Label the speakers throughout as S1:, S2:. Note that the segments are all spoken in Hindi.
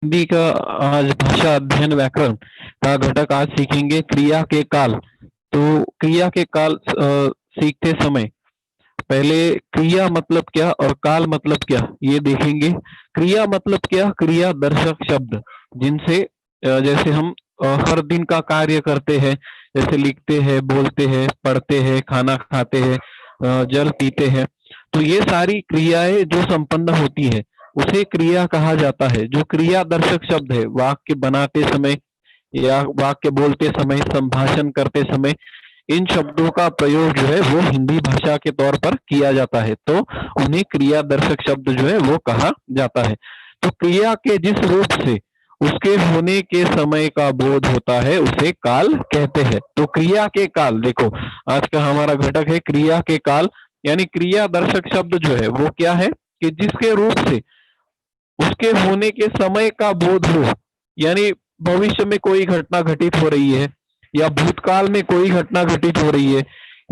S1: हिंदी का आज भाषा अध्ययन व्याकरण का घटक आज सीखेंगे क्रिया के काल। तो क्रिया के काल सीखते समय पहले क्रिया मतलब क्या और काल मतलब क्या ये देखेंगे। क्रिया मतलब क्या? क्रिया दर्शक शब्द जिनसे जैसे हम हर दिन का कार्य करते हैं, जैसे लिखते हैं, बोलते हैं, पढ़ते हैं, खाना खाते हैं, जल पीते हैं। तो ये सारी क्रियाएं जो संपन्न होती है उसे क्रिया कहा जाता है। जो क्रिया दर्शक शब्द है वाक्य बनाते समय या वाक्य बोलते समय, संभाषण करते समय, इन शब्दों का प्रयोग जो है वो हिंदी भाषा के तौर पर किया जाता है, तो उन्हें क्रिया दर्शक शब्द जो है वो कहा जाता है। तो क्रिया के जिस रूप से उसके होने के समय का बोध होता है उसे काल कहते हैं। तो क्रिया के काल देखो, आज का हमारा घटक है क्रिया के काल। यानी क्रिया दर्शक शब्द जो है वो क्या है कि जिसके रूप से उसके होने के समय का बोध हो। यानी भविष्य में कोई घटना घटित हो रही है, या भूतकाल में कोई घटना घटित हो रही है,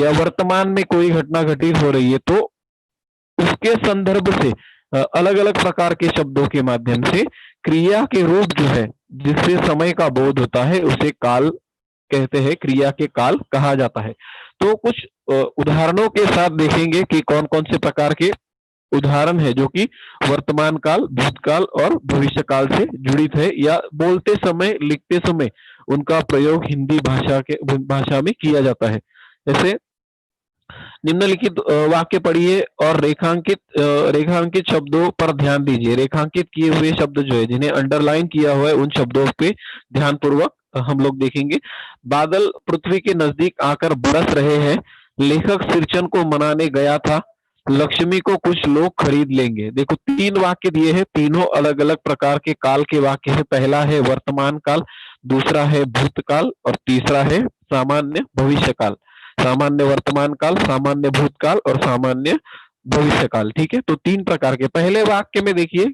S1: या वर्तमान में कोई घटना घटित हो रही है, तो उसके संदर्भ से अलग अलग प्रकार के शब्दों के माध्यम से क्रिया के रूप जो है जिससे समय का बोध होता है उसे काल कहते हैं, क्रिया के काल कहा जाता है। तो कुछ उदाहरणों के साथ देखेंगे कि कौन कौन से प्रकार के उदाहरण है जो कि वर्तमान काल, भूतकाल और भविष्य काल से जुड़ित है, या बोलते समय, लिखते समय उनका प्रयोग हिंदी भाषा में किया जाता है। जैसे निम्नलिखित वाक्य पढ़िए और रेखांकित शब्दों पर ध्यान दीजिए। रेखांकित किए हुए शब्द जो है जिन्हें अंडरलाइन किया हुआ है उन शब्दों पे ध्यानपूर्वक हम लोग देखेंगे। बादल पृथ्वी के नजदीक आकर बरस रहे हैं। लेखक सिरचन को मनाने गया था। लक्ष्मी को कुछ लोग खरीद लेंगे। देखो, तीन वाक्य दिए हैं, तीनों अलग अलग प्रकार के काल के वाक्य है। पहला है वर्तमान काल, दूसरा है भूतकाल और तीसरा है सामान्य भविष्य काल। सामान्य वर्तमान काल, सामान्य भूतकाल और सामान्य भविष्य काल। ठीक है, तो तीन प्रकार के। पहले वाक्य में देखिए,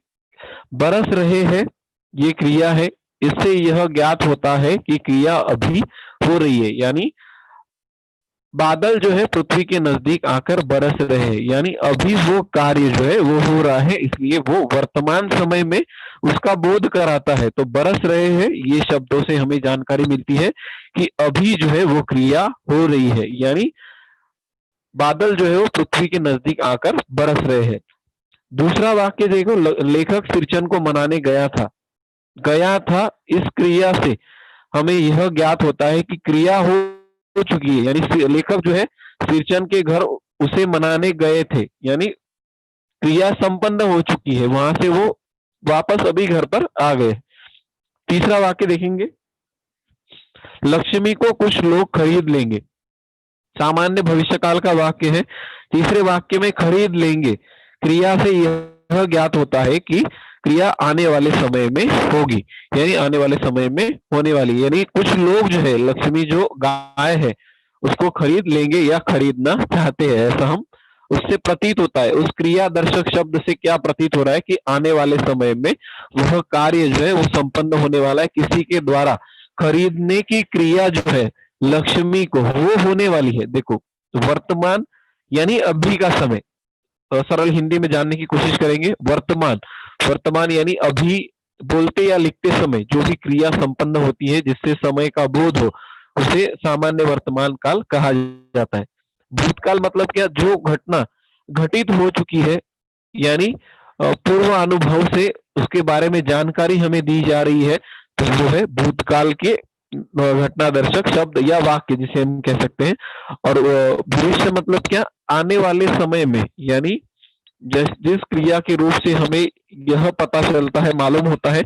S1: बरस रहे हैं, ये क्रिया है। इससे यह ज्ञात होता है कि क्रिया अभी हो रही है। यानी बादल जो है पृथ्वी के नजदीक आकर बरस रहे हैं, यानी अभी वो कार्य जो है वो हो रहा है, इसलिए वो वर्तमान समय में उसका बोध कराता है। तो बरस रहे हैं ये शब्दों से हमें जानकारी मिलती है कि अभी जो है वो क्रिया हो रही है, यानी बादल जो है वो पृथ्वी के नजदीक आकर बरस रहे हैं। दूसरा वाक्य देखो, लेखक सिरचन को मनाने गया था। गया था, इस क्रिया से हमें यह ज्ञात होता है कि क्रिया हो चुकी है, यानी लेखक जो है सिरचन के घर उसे मनाने गए थे, यानी क्रिया संपन्न हो चुकी है, वहां से वो वापस अभी घर पर आ गए। तीसरा वाक्य देखेंगे, लक्ष्मी को कुछ लोग खरीद लेंगे। सामान्य भविष्यकाल का वाक्य है। तीसरे वाक्य में खरीद लेंगे क्रिया से यह ज्ञात होता है कि क्रिया आने वाले समय में होगी, यानी आने वाले समय में होने वाली, यानी कुछ लोग जो है लक्ष्मी जो गाय है उसको खरीद लेंगे या खरीदना चाहते हैं, ऐसा हम उससे प्रतीत होता है। उस क्रिया दर्शक शब्द से क्या प्रतीत हो रहा है कि आने वाले समय में वह कार्य जो है वो संपन्न होने वाला है, किसी के द्वारा खरीदने की क्रिया जो है लक्ष्मी को वो होने वाली है। देखो, वर्तमान यानी अभी का समय, सरल हिंदी में जानने की कोशिश करेंगे। वर्तमान, वर्तमान यानी अभी बोलते या लिखते समय जो भी क्रिया संपन्न होती है जिससे समय का बोध हो उसे सामान्य वर्तमान काल कहा जाता है। भूतकाल मतलब क्या? जो घटना घटित हो चुकी है, यानी पूर्व अनुभव से उसके बारे में जानकारी हमें दी जा रही है, तो वो है भूतकाल के घटना दर्शक शब्द या वाक्य जिसे हम कह सकते हैं। और भविष्य मतलब क्या? आने वाले समय में, यानी जिस क्रिया के रूप से हमें यह पता चलता है, मालूम होता है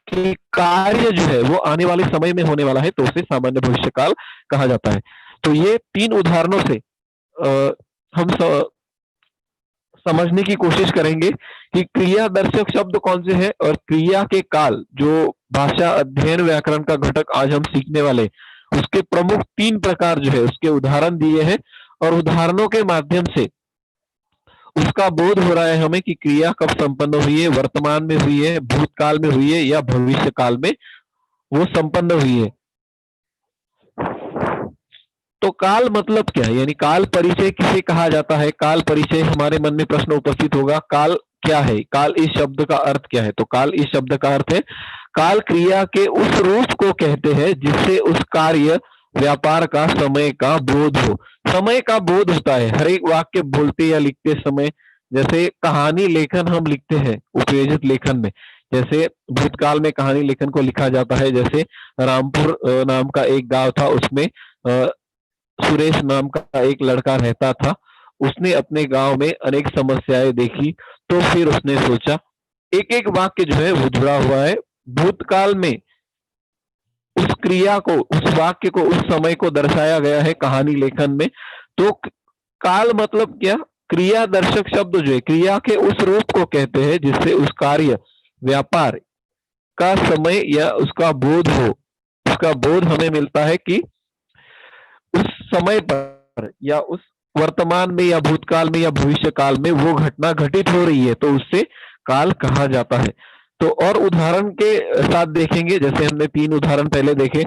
S1: कि कार्य जो है वो आने वाले समय में होने वाला है, तो उसे सामान्य भविष्य काल कहा जाता है। तो ये तीन उदाहरणों से हम समझने की कोशिश करेंगे कि क्रिया दर्शक शब्द कौन से हैं और क्रिया के काल, जो भाषा अध्ययन व्याकरण का घटक आज हम सीखने वाले, उसके प्रमुख तीन प्रकार जो है उसके उदाहरण दिए हैं, और उदाहरणों के माध्यम से उसका बोध हो रहा है हमें कि क्रिया कब संपन्न हुई है, वर्तमान में हुई है, भूतकाल में हुई है या भविष्य काल में वो संपन्न हुई है। तो काल मतलब क्या है, यानी काल परिचय किसे कहा जाता है? काल परिचय, हमारे मन में प्रश्न उपस्थित होगा, काल क्या है, काल इस शब्द का अर्थ क्या है? तो काल इस शब्द का अर्थ है, काल क्रिया के उस रूप को कहते हैं जिससे उस कार्य व्यापार का समय का बोध हो। समय का बोध होता है हर एक वाक्य बोलते या लिखते समय। जैसे कहानी लेखन हम लिखते हैं उपयोजित लेखन में, जैसे भूतकाल में कहानी लेखन को लिखा जाता है। जैसे रामपुर नाम का एक गांव था, उसमें सुरेश नाम का एक लड़का रहता था। उसने अपने गांव में अनेक समस्याएं देखी, तो फिर उसने सोचा, एक एक वाक्य जो है वो जुड़ा हुआ है भूतकाल में, उस क्रिया को, उस वाक्य को, उस समय को दर्शाया गया है कहानी लेखन में। तो काल मतलब क्या? क्रिया दर्शक शब्द जो है क्रिया के उस रूप को कहते हैं जिससे उस कार्य व्यापार का समय या उसका बोध हो। उसका बोध हमें मिलता है कि उस समय पर या उस वर्तमान में या भूतकाल में या भविष्य काल में वो घटना घटित हो रही है, तो उससे काल कहा जाता है। तो और उदाहरण के साथ देखेंगे, जैसे हमने 3 उदाहरण पहले देखे,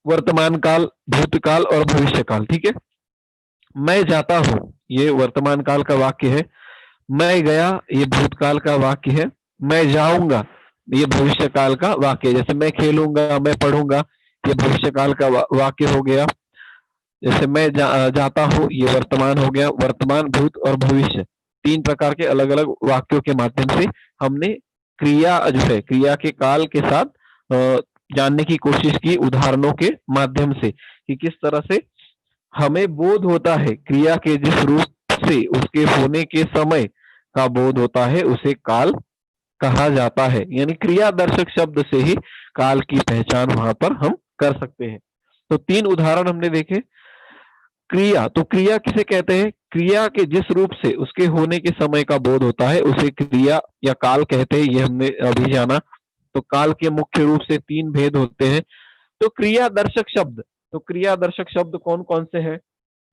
S1: वर्तमान काल, भूतकाल और भविष्य काल। ठीक है, मैं जाता हूं, ये वर्तमान काल का वाक्य है। मैं गया, ये भूतकाल का वाक्य है। मैं जाऊंगा, ये भविष्य काल का वाक्य है। जैसे मैं खेलूंगा, मैं पढ़ूंगा, ये भविष्य काल का वाक्य हो गया। जैसे मैं जाता हूँ, ये वर्तमान हो गया। वर्तमान, भूत और भविष्य, 3 प्रकार के अलग अलग वाक्यों के माध्यम से हमने क्रिया जो है क्रिया के काल के साथ जानने की कोशिश की उदाहरणों के माध्यम से, कि किस तरह से हमें बोध होता है क्रिया के जिस रूप से उसके होने के समय का बोध होता है, उसे काल कहा जाता है। यानी क्रिया दर्शक शब्द से ही काल की पहचान वहां पर हम कर सकते हैं। तो 3 उदाहरण हमने देखे। क्रिया, तो क्रिया किसे कहते हैं? क्रिया के जिस रूप से उसके होने के समय का बोध होता है उसे क्रिया या काल कहते हैं, ये हमने अभी जाना। तो काल के मुख्य रूप से 3 भेद होते हैं। तो क्रिया दर्शक शब्द, तो क्रिया दर्शक शब्द कौन कौन से हैं,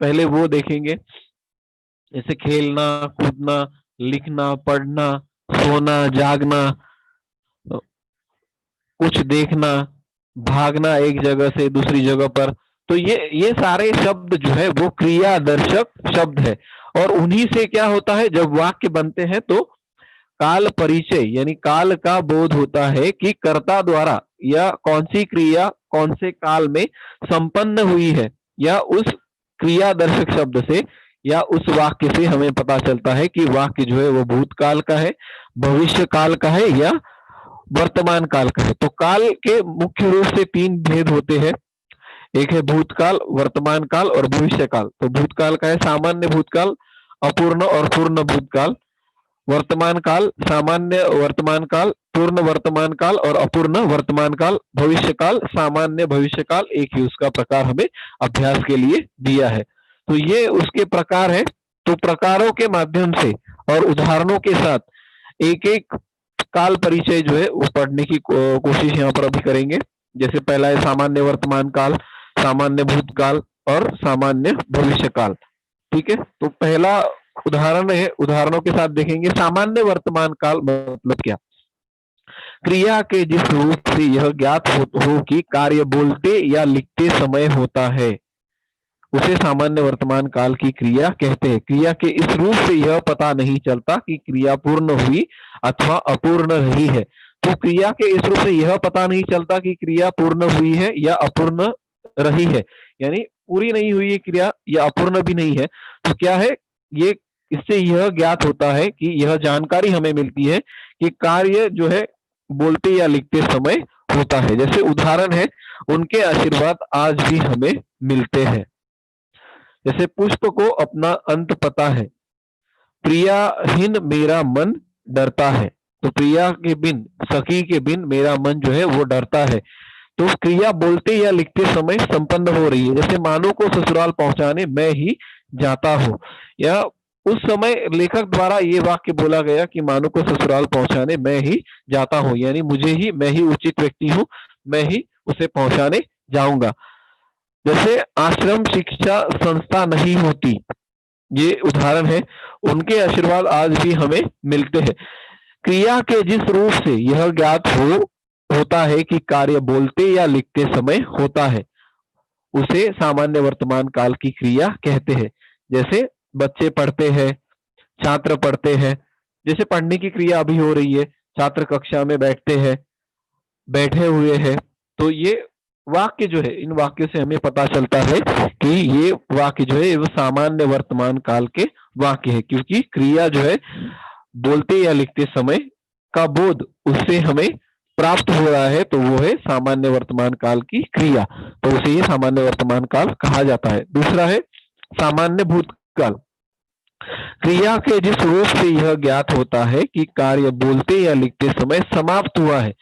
S1: पहले वो देखेंगे। जैसे खेलना, कूदना, लिखना, पढ़ना, सोना, जागना, कुछ देखना, भागना एक जगह से दूसरी जगह पर। तो ये सारे शब्द जो है वो क्रिया दर्शक शब्द है। और उन्हीं से क्या होता है, जब वाक्य बनते हैं तो काल परिचय यानी काल का बोध होता है कि कर्ता द्वारा या कौन सी क्रिया कौन से काल में संपन्न हुई है, या उस क्रिया दर्शक शब्द से या उस वाक्य से हमें पता चलता है कि वाक्य जो है वो भूतकाल का है, भविष्य काल का है या वर्तमान काल का है। तो काल के मुख्य रूप से 3 भेद होते हैं। एक है भूतकाल, वर्तमान काल और भविष्य काल। तो भूतकाल का है सामान्य भूतकाल, अपूर्ण और पूर्ण भूतकाल। वर्तमान काल, सामान्य वर्तमान काल, पूर्ण वर्तमान काल और अपूर्ण वर्तमान काल। भविष्य काल, सामान्य भविष्य काल। एक ही उसका प्रकार हमें अभ्यास के लिए दिया है। तो ये उसके प्रकार है। तो प्रकारों के माध्यम से और उदाहरणों के साथ एक एक काल परिचय जो है वो पढ़ने की कोशिश यहाँ पर अभी करेंगे। जैसे पहला है सामान्य वर्तमान काल, सामान्य भूतकाल और सामान्य भविष्य काल। ठीक है, तो पहला उदाहरण है, उदाहरणों के साथ देखेंगे। सामान्य वर्तमान काल मतलब क्या? क्रिया के जिस रूप से यह ज्ञात हो कि कार्य बोलते या लिखते समय होता है, उसे सामान्य वर्तमान काल की क्रिया कहते हैं। क्रिया के इस रूप से यह पता नहीं चलता कि क्रिया पूर्ण हुई अथवा अपूर्ण रही है। तो क्रिया के इस रूप से यह पता नहीं चलता कि क्रिया पूर्ण हुई है या अपूर्ण रही है, यानी पूरी नहीं हुई है क्रिया या अपूर्ण भी नहीं है। तो क्या है ये, इससे यह ज्ञात होता है कि यह जानकारी हमें मिलती है कि कार्य जो है बोलते या लिखते समय होता है। जैसे उदाहरण है, उनके आशीर्वाद आज भी हमें मिलते हैं। जैसे पुष्प को अपना अंत पता है, प्रियाहीन मेरा मन डरता है। तो प्रिया के बिन, सखी के बिन मेरा मन जो है वो डरता है। तो क्रिया बोलते या लिखते समय संपन्न हो रही है। जैसे मानो को ससुराल पहुंचाने मैं ही जाता हूँ, या उस समय लेखक द्वारा ये वाक्य बोला गया कि मानो को ससुराल पहुंचाने मैं ही जाता हूँ, यानी मुझे ही, मैं ही उचित व्यक्ति हूँ, मैं ही उसे पहुंचाने जाऊंगा। जैसे आश्रम शिक्षा संस्था नहीं होती, ये उदाहरण है, उनके आशीर्वाद आज भी हमें मिलते हैं। क्रिया के जिस रूप से यह ज्ञात होता है कि कार्य बोलते या लिखते समय होता है, उसे सामान्य वर्तमान काल की क्रिया कहते हैं। जैसे बच्चे पढ़ते हैं, छात्र पढ़ते हैं, जैसे पढ़ने की क्रिया अभी हो रही है, छात्र कक्षा में बैठते हैं, बैठे हुए हैं, तो ये वाक्य जो है, इन वाक्यों से हमें पता चलता है कि ये वाक्य जो है वो सामान्य वर्तमान काल के वाक्य है, क्योंकि क्रिया जो है बोलते या लिखते समय का बोध उससे हमें प्राप्त हो रहा है, तो वो है सामान्य वर्तमान काल की क्रिया, तो उसे ही सामान्य वर्तमान काल कहा जाता है। दूसरा है सामान्य भूतकाल। क्रिया के जिस रूप से यह ज्ञात होता है कि कार्य बोलते या लिखते समय समाप्त हुआ है,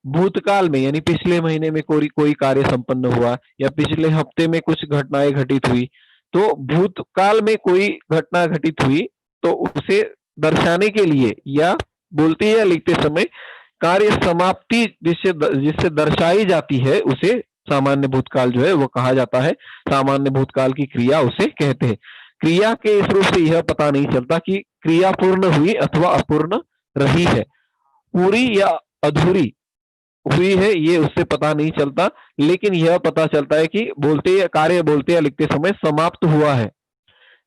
S1: भूतकाल में यानी पिछले महीने में कोई कोई कार्य संपन्न हुआ या पिछले हफ्ते में कुछ घटनाएं घटित हुई, तो भूतकाल में कोई घटना घटित हुई तो उसे दर्शाने के लिए या बोलते या लिखते समय कार्य समाप्ति जिससे जिससे दर्शाई जाती है, उसे सामान्य भूतकाल जो है वो कहा जाता है। सामान्य भूतकाल की क्रिया उसे कहते हैं। क्रिया के इस रूप से यह पता नहीं चलता कि क्रिया पूर्ण हुई अथवा अपूर्ण रही है, पूरी या अधूरी हुई है, ये उससे पता नहीं चलता, लेकिन यह पता चलता है कि बोलते या लिखते समय समाप्त हुआ है।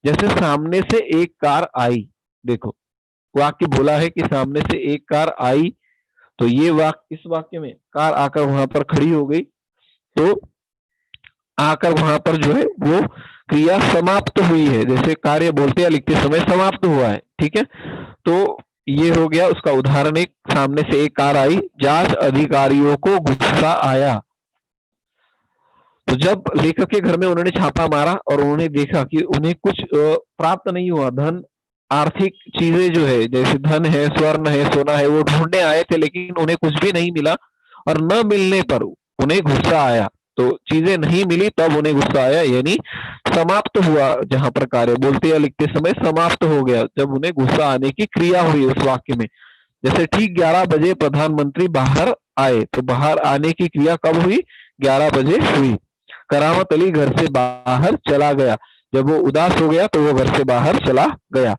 S1: जैसे सामने से एक कार आई, देखो वाक्य बोला है कि सामने से एक कार आई, तो ये वाक्य, इस वाक्य में कार आकर वहां पर खड़ी हो गई, तो आकर वहां पर जो है वो क्रिया समाप्त हुई है, जैसे कार्य बोलते या लिखते समय समाप्त हुआ है। ठीक है, तो ये हो गया उसका उदाहरण एक, सामने से एक कार आई, जांच अधिकारियों को गुस्सा आया। तो जब लेखक के घर में उन्होंने छापा मारा और उन्होंने देखा कि उन्हें कुछ प्राप्त नहीं हुआ, धन, आर्थिक चीजें जो है जैसे धन है, स्वर्ण है, सोना है, वो ढूंढने आए थे लेकिन उन्हें कुछ भी नहीं मिला, और न मिलने पर उन्हें गुस्सा आया। तो चीजें नहीं मिली तब उन्हें गुस्सा आया, यानी समाप्त हुआ, जहां पर कार्य बोलते या लिखते समय समाप्त हो गया जब उन्हें गुस्सा आने की क्रिया हुई उस वाक्य में। जैसे ठीक 11 बजे प्रधानमंत्री बाहर आए, तो बाहर आने की क्रिया कब हुई? 11 बजे हुई। करामत अली घर से बाहर चला गया, जब वो उदास हो गया तो वो घर से बाहर चला गया।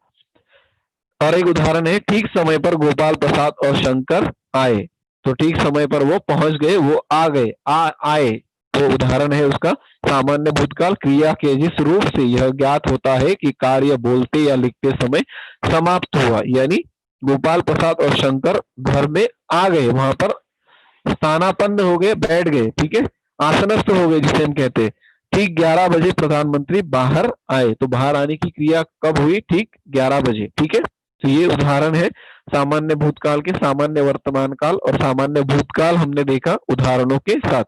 S1: और एक उदाहरण है, ठीक समय पर गोपाल प्रसाद और शंकर आए, तो ठीक समय पर वो पहुंच गए, वो आ गए, आए, तो उदाहरण है उसका सामान्य भूतकाल। क्रिया के जिस रूप से यह ज्ञात होता है कि कार्य बोलते या लिखते समय समाप्त हुआ, यानी गोपाल प्रसाद और शंकर घर में आ गए, वहां पर स्थानापन्न हो गए, बैठ गए, ठीक है, आसनस्थ हो गए जिसे हम कहते हैं। ठीक 11 बजे प्रधानमंत्री बाहर आए, तो बाहर आने की क्रिया कब हुई? ठीक 11 बजे। ठीक है, तो ये उदाहरण है सामान्य भूतकाल के। सामान्य वर्तमान काल और सामान्य भूतकाल हमने देखा उदाहरणों के साथ।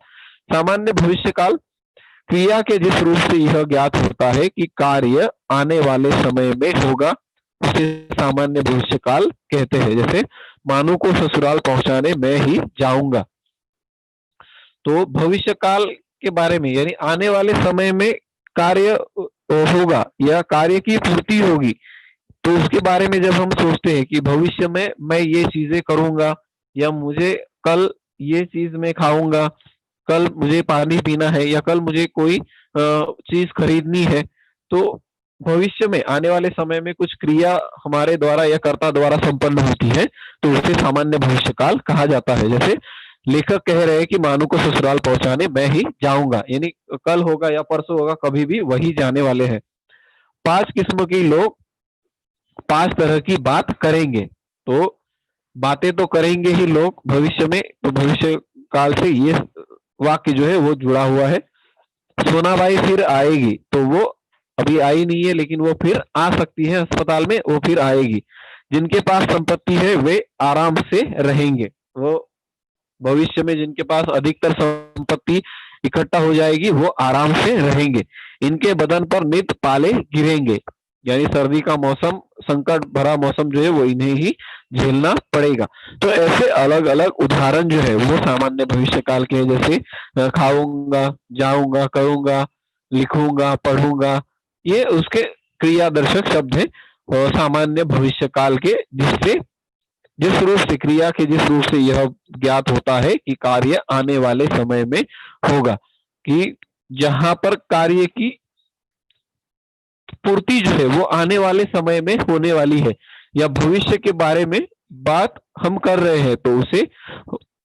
S1: सामान्य भविष्य काल, क्रिया के जिस रूप से यह ज्ञात होता है कि कार्य आने वाले समय में होगा, उसे सामान्य भविष्य काल कहते हैं। जैसे मानू को ससुराल पहुंचाने मैं ही जाऊंगा, तो भविष्य काल के बारे में यानी आने वाले समय में कार्य होगा या कार्य की पूर्ति होगी, तो उसके बारे में जब हम सोचते हैं कि भविष्य में मैं ये चीजें करूंगा या मुझे कल ये चीज मैं खाऊंगा, कल मुझे पानी पीना है या कल मुझे कोई चीज खरीदनी है, तो भविष्य में आने वाले समय में कुछ क्रिया हमारे द्वारा या कर्ता द्वारा संपन्न होती है, तो उसे सामान्य भविष्य काल कहा जाता है। जैसे लेखक कह रहे हैं कि मानू को ससुराल पहुंचाने मैं ही जाऊंगा, यानी कल होगा या परसों होगा, कभी भी वही जाने वाले हैं। 5 किस्म के लोग 5 तरह की बात करेंगे, तो बातें तो करेंगे ही लोग भविष्य में, तो भविष्य काल से ये वाक्य जो है वो जुड़ा हुआ है। सोनाबाई फिर आएगी, तो वो अभी आई नहीं है लेकिन वो फिर आ सकती है अस्पताल में, वो फिर आएगी। जिनके पास संपत्ति है वे आराम से रहेंगे, वो भविष्य में जिनके पास अधिकतर संपत्ति इकट्ठा हो जाएगी वो आराम से रहेंगे। इनके बदन पर नित पाले गिरेंगे, यानी सर्दी का मौसम, संकट भरा मौसम जो है वो इन्हें ही झेलना पड़ेगा। तो ऐसे अलग अलग उदाहरण जो है वो सामान्य भविष्य काल के, जैसे खाऊंगा, जाऊंगा, करूंगा, लिखूंगा, पढ़ूंगा, ये उसके क्रियादर्शक शब्द है और सामान्य भविष्य काल के, जिस रूप से क्रिया के जिस रूप से यह ज्ञात होता है कि कार्य आने वाले समय में होगा, कि जहां पर कार्य की पूर्ति जो है वो आने वाले समय में होने वाली है या भविष्य के बारे में बात हम कर रहे हैं, तो उसे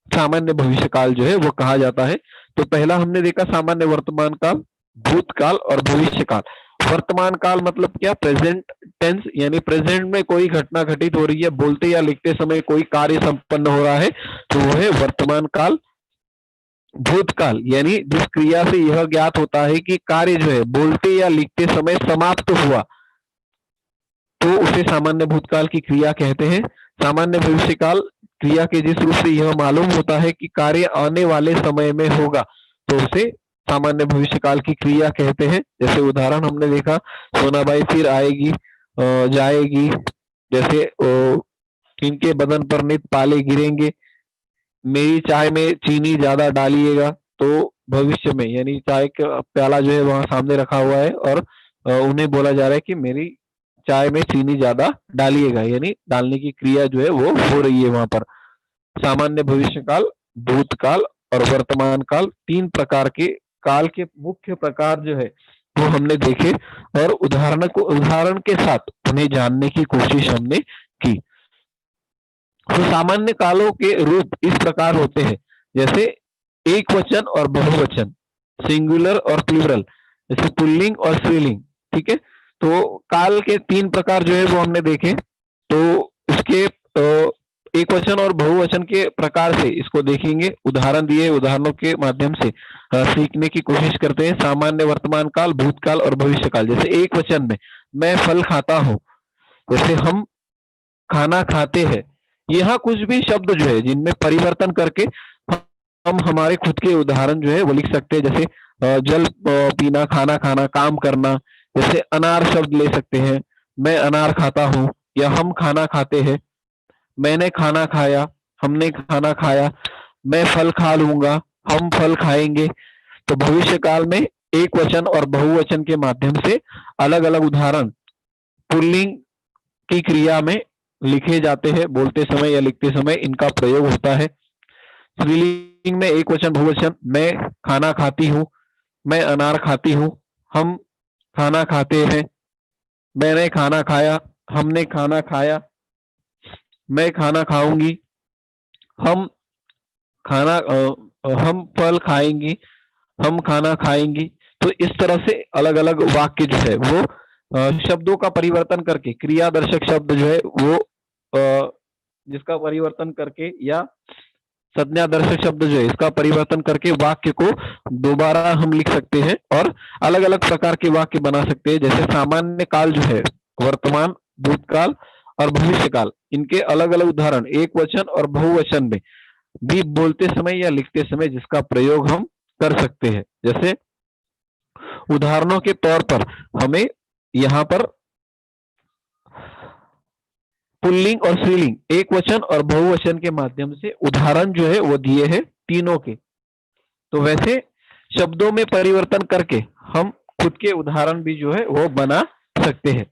S1: सामान्य भविष्य काल जो है वो कहा जाता है। तो पहला हमने देखा सामान्य वर्तमान काल, भूतकाल और भविष्य काल। वर्तमान काल मतलब क्या? प्रेजेंट टेंस, यानी प्रेजेंट में कोई घटना घटित हो रही है, बोलते या लिखते समय कोई कार्य संपन्न हो रहा है, तो वो है वर्तमान काल। भूतकाल यानी जिस क्रिया से यह ज्ञात होता है कि कार्य जो है बोलते या लिखते समय समाप्त हुआ, तो उसे सामान्य भूतकाल की क्रिया कहते हैं। सामान्य भविष्यकाल क्रिया के जिस रूप से यह मालूम होता है कि कार्य आने वाले समय में होगा, तो उसे सामान्य भविष्यकाल की क्रिया कहते हैं। जैसे उदाहरण हमने देखा, सोनाबाई फिर आएगी, जाएगी, जैसे इनके बदन पर नित पाले गिरेंगे, मेरी चाय में चीनी ज्यादा डालिएगा। तो भविष्य में यानी चाय का प्याला जो है वहां सामने रखा हुआ है और उन्हें बोला जा रहा है कि मेरी चाय में चीनी ज्यादा डालिएगा, यानी डालने की क्रिया जो है वो हो रही है वहां पर। सामान्य भविष्यकाल, भूतकाल और वर्तमान काल, तीन प्रकार के काल के मुख्य प्रकार जो है वो हमने देखे और उदाहरण के साथ उन्हें जानने की कोशिश हमने की। तो सामान्य कालों के रूप इस प्रकार होते हैं, जैसे एक वचन और बहुवचन, सिंगुलर और प्लूरल, जैसे पुल्लिंग और स्त्रीलिंग। ठीक है, तो काल के तीन प्रकार जो है वो हमने देखे। तो इसके एक वचन और बहुवचन के प्रकार से इसको देखेंगे, उदाहरण दिए, उदाहरणों के माध्यम से सीखने की कोशिश करते हैं। सामान्य वर्तमान काल, भूतकाल और भविष्य काल। जैसे एक वचन में मैं फल खाता हूँ, जैसे हम खाना खाते हैं। यहाँ कुछ भी शब्द जो है जिनमें परिवर्तन करके हम हमारे खुद के उदाहरण जो है वो लिख सकते हैं। जैसे जल पीना, खाना खाना, काम करना। जैसे अनार शब्द ले सकते हैं, मैं अनार खाता हूँ, या हम खाना खाते हैं, मैंने खाना खाया, हमने खाना खाया, मैं फल खा लूंगा, हम फल खाएंगे। तो भविष्य काल में एक वचन और बहुवचन के माध्यम से अलग अलग उदाहरण पुल्लिंग की क्रिया में लिखे जाते हैं, बोलते समय या लिखते समय इनका प्रयोग होता है। स्त्रीलिंग में एक वचन बहुवचन, मैं खाना खाती हूँ, मैं अनार खाती हूँ, हम खाना खाते हैं, मैंने खाना खाया, हमने खाना खाया, मैं खाना खाऊंगी, हम हम फल खाएंगी, हम खाना खाएंगी। तो इस तरह से अलग अलग वाक्य जो है वो शब्दों का परिवर्तन करके, क्रियादर्शक शब्द जो है वो जिसका परिवर्तन करके, या संज्ञादर्शक शब्द जो है इसका परिवर्तन करके वाक्य को दोबारा हम लिख सकते हैं और अलग अलग प्रकार के वाक्य बना सकते हैं। जैसे सामान्य काल जो है, वर्तमान, भूतकाल और भविष्य काल, इनके अलग अलग उदाहरण एक वचन और बहुवचन में भी बोलते समय या लिखते समय जिसका प्रयोग हम कर सकते हैं। जैसे उदाहरणों के तौर पर हमें यहाँ पर पुल्लिंग और स्त्रीलिंग, एक वचन और बहुवचन के माध्यम से उदाहरण जो है वो दिए हैं तीनों के। तो वैसे शब्दों में परिवर्तन करके हम खुद के उदाहरण भी जो है वो बना सकते हैं।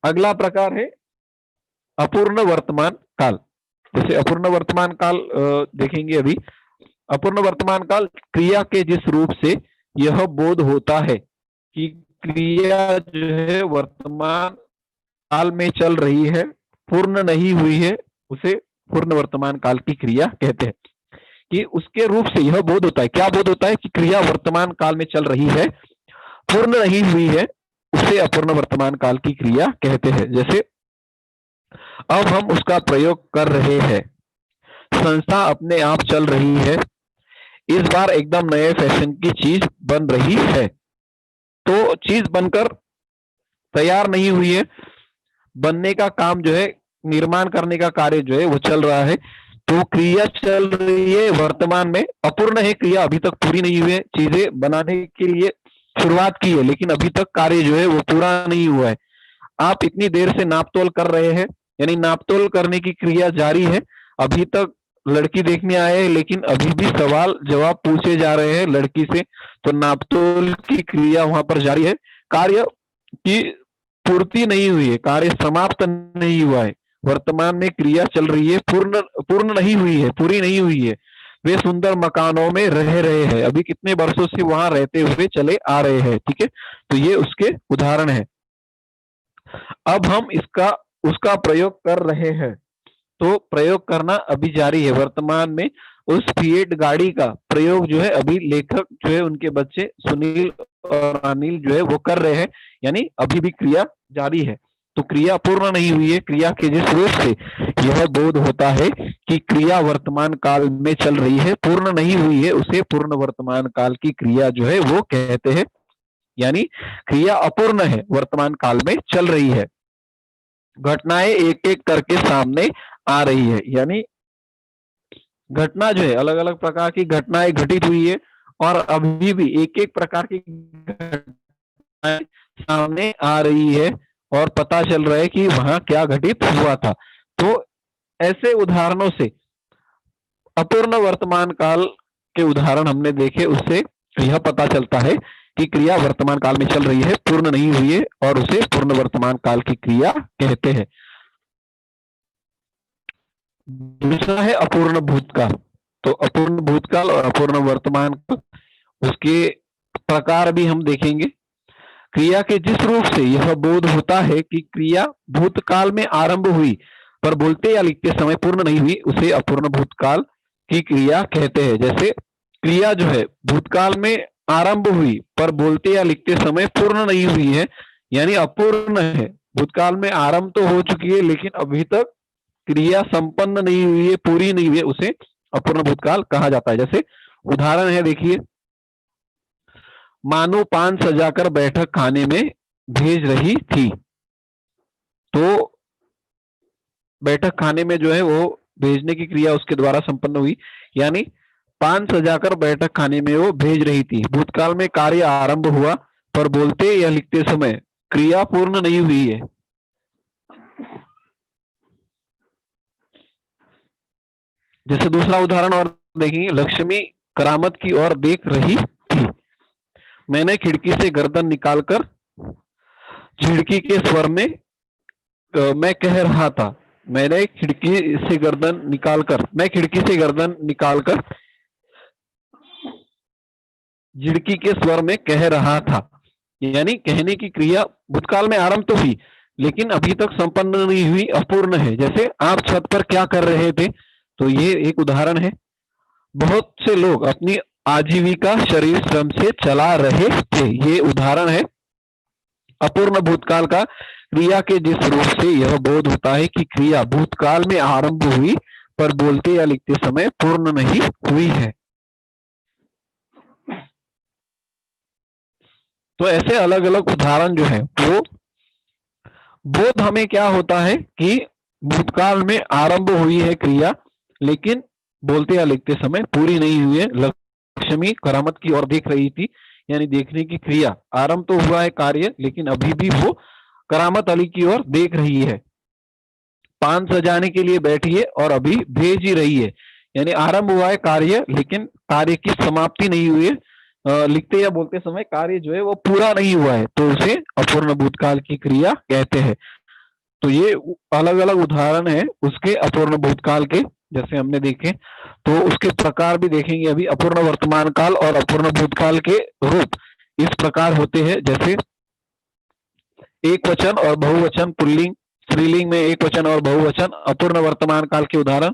S1: अगला प्रकार है अपूर्ण वर्तमान काल। जैसे अपूर्ण वर्तमान काल देखेंगे अभी। अपूर्ण वर्तमान काल क्रिया के जिस रूप से यह बोध होता है कि क्रिया जो है वर्तमान काल में चल रही है, पूर्ण नहीं हुई है, उसे पूर्ण वर्तमान काल की क्रिया कहते हैं। कि उसके रूप से यह बोध होता है, क्या बोध होता है कि क्रिया वर्तमान काल में चल रही है, पूर्ण नहीं हुई है, उसे अपूर्ण वर्तमान काल की क्रिया कहते हैं। जैसे अब हम उसका प्रयोग कर रहे हैं, संस्था अपने आप चल रही है, इस बार एकदम नए फैशन की चीज बन रही है। तो चीज बनकर तैयार नहीं हुई है, बनने का काम जो है, निर्माण करने का कार्य जो है वो चल रहा है। तो क्रिया चल रही है वर्तमान में, अपूर्ण है, क्रिया अभी तक पूरी नहीं हुई है, चीजें बनाने के लिए शुरुआत की है लेकिन अभी तक कार्य जो है वो पूरा नहीं हुआ है। आप इतनी देर से नापतोल कर रहे हैं, यानी नापतोल करने की क्रिया जारी है, अभी तक लड़की देखने आए हैं लेकिन अभी भी सवाल जवाब पूछे जा रहे हैं लड़की से, तो नापतोल की क्रिया वहां पर जारी है। कार्य की पूर्ति नहीं हुई है, कार्य समाप्त नहीं हुआ है, वर्तमान में क्रिया चल रही है, पूर्ण नहीं हुई है, पूरी नहीं हुई है। वे सुंदर मकानों में रह रहे हैं, अभी कितने वर्षों से वहां रहते हुए चले आ रहे हैं। ठीक है, तो ये उसके उदाहरण है। अब हम उसका प्रयोग कर रहे हैं, तो प्रयोग करना अभी जारी है। वर्तमान में उस फिएट गाड़ी का प्रयोग जो है अभी लेखक जो है उनके बच्चे सुनील और अनिल जो है वो कर रहे हैं, यानी अभी भी क्रिया जारी है। तो क्रिया पूर्ण नहीं हुई है। क्रिया के जिस रूप से यह बोध होता है कि क्रिया वर्तमान काल में चल रही है, पूर्ण नहीं हुई है, उसे पूर्ण वर्तमान काल की क्रिया जो है वो कहते हैं। यानी क्रिया अपूर्ण है, वर्तमान काल में चल रही है। घटनाएं एक एक करके सामने आ रही है, यानी घटना जो है अलग अलग प्रकार की घटनाएं घटित हुई है और अभी भी एक एक प्रकार की घटनाएं सामने आ रही है और पता चल रहा है कि वहां क्या घटित हुआ था। तो ऐसे उदाहरणों से अपूर्ण वर्तमान काल के उदाहरण हमने देखे, उससे यह पता चलता है कि क्रिया वर्तमान काल में चल रही है, पूर्ण नहीं हुई है और उसे पूर्ण वर्तमान काल की क्रिया कहते हैं। दूसरा है अपूर्ण भूतकाल। तो अपूर्ण भूतकाल और अपूर्ण वर्तमान काल, उसके प्रकार भी हम देखेंगे। क्रिया के जिस रूप से यह बोध होता है कि क्रिया भूतकाल में आरंभ हुई पर बोलते या लिखते समय पूर्ण नहीं हुई, उसे अपूर्ण भूतकाल की क्रिया कहते हैं। जैसे क्रिया जो है भूतकाल में आरंभ हुई पर बोलते या लिखते समय पूर्ण नहीं हुई है, यानी अपूर्ण है। भूतकाल में आरंभ तो हो चुकी है लेकिन अभी तक क्रिया संपन्न नहीं हुई है, पूरी नहीं हुई है, उसे अपूर्ण भूतकाल कहा जाता है। जैसे उदाहरण है, देखिए, मानो पान सजाकर बैठक खाने में भेज रही थी। तो बैठक खाने में जो है वो भेजने की क्रिया उसके द्वारा संपन्न हुई, यानी पान सजाकर बैठक खाने में वो भेज रही थी। भूतकाल में कार्य आरंभ हुआ पर बोलते या लिखते समय क्रिया पूर्ण नहीं हुई है। जैसे दूसरा उदाहरण और देखेंगे, लक्ष्मी करामत की ओर देख रही थी। मैंने खिड़की से गर्दन निकालकर खिड़की के स्वर में मैं कह रहा था। मैंने खिड़की से गर्दन निकालकर मैं खिड़की से गर्दन निकालकर झिड़की के स्वर में कह रहा था, यानी कहने की क्रिया भूतकाल में आरंभ तो हुई लेकिन अभी तक संपन्न नहीं हुई, अपूर्ण है। जैसे आप छत पर क्या कर रहे थे, तो ये एक उदाहरण है। बहुत से लोग अपनी आजीविका शरीर श्रम से चला रहे थे, ये उदाहरण है अपूर्ण भूतकाल का। क्रिया के जिस रूप से यह बोध होता है कि क्रिया भूतकाल में आरंभ हुई पर बोलते या लिखते समय पूर्ण नहीं हुई है। तो ऐसे अलग अलग उदाहरण जो है वो बोध हमें क्या होता है कि भूतकाल में आरंभ हुई है क्रिया लेकिन बोलते या लिखते समय पूरी नहीं हुई है। लक्ष्मी करामत की ओर देख रही थी, यानी देखने की क्रिया आरंभ तो हुआ है कार्य लेकिन अभी भी वो करामत अली की ओर देख रही है। पान सजाने के लिए बैठी है और अभी भेज ही रही है, यानी आरंभ हुआ है कार्य लेकिन कार्य की समाप्ति नहीं हुई है। लिखते या बोलते समय कार्य जो है वो पूरा नहीं हुआ है, तो उसे अपूर्ण भूतकाल की क्रिया कहते हैं। तो ये अलग अलग उदाहरण है उसके अपूर्ण भूतकाल के, जैसे हमने देखे। तो उसके प्रकार भी देखेंगे अभी। अपूर्ण वर्तमान काल और अपूर्ण भूतकाल के रूप इस प्रकार होते हैं, जैसे एक वचन और बहुवचन, पुल्लिंग स्त्रीलिंग में एक वचन और बहुवचन। अपूर्ण वर्तमान काल के उदाहरण,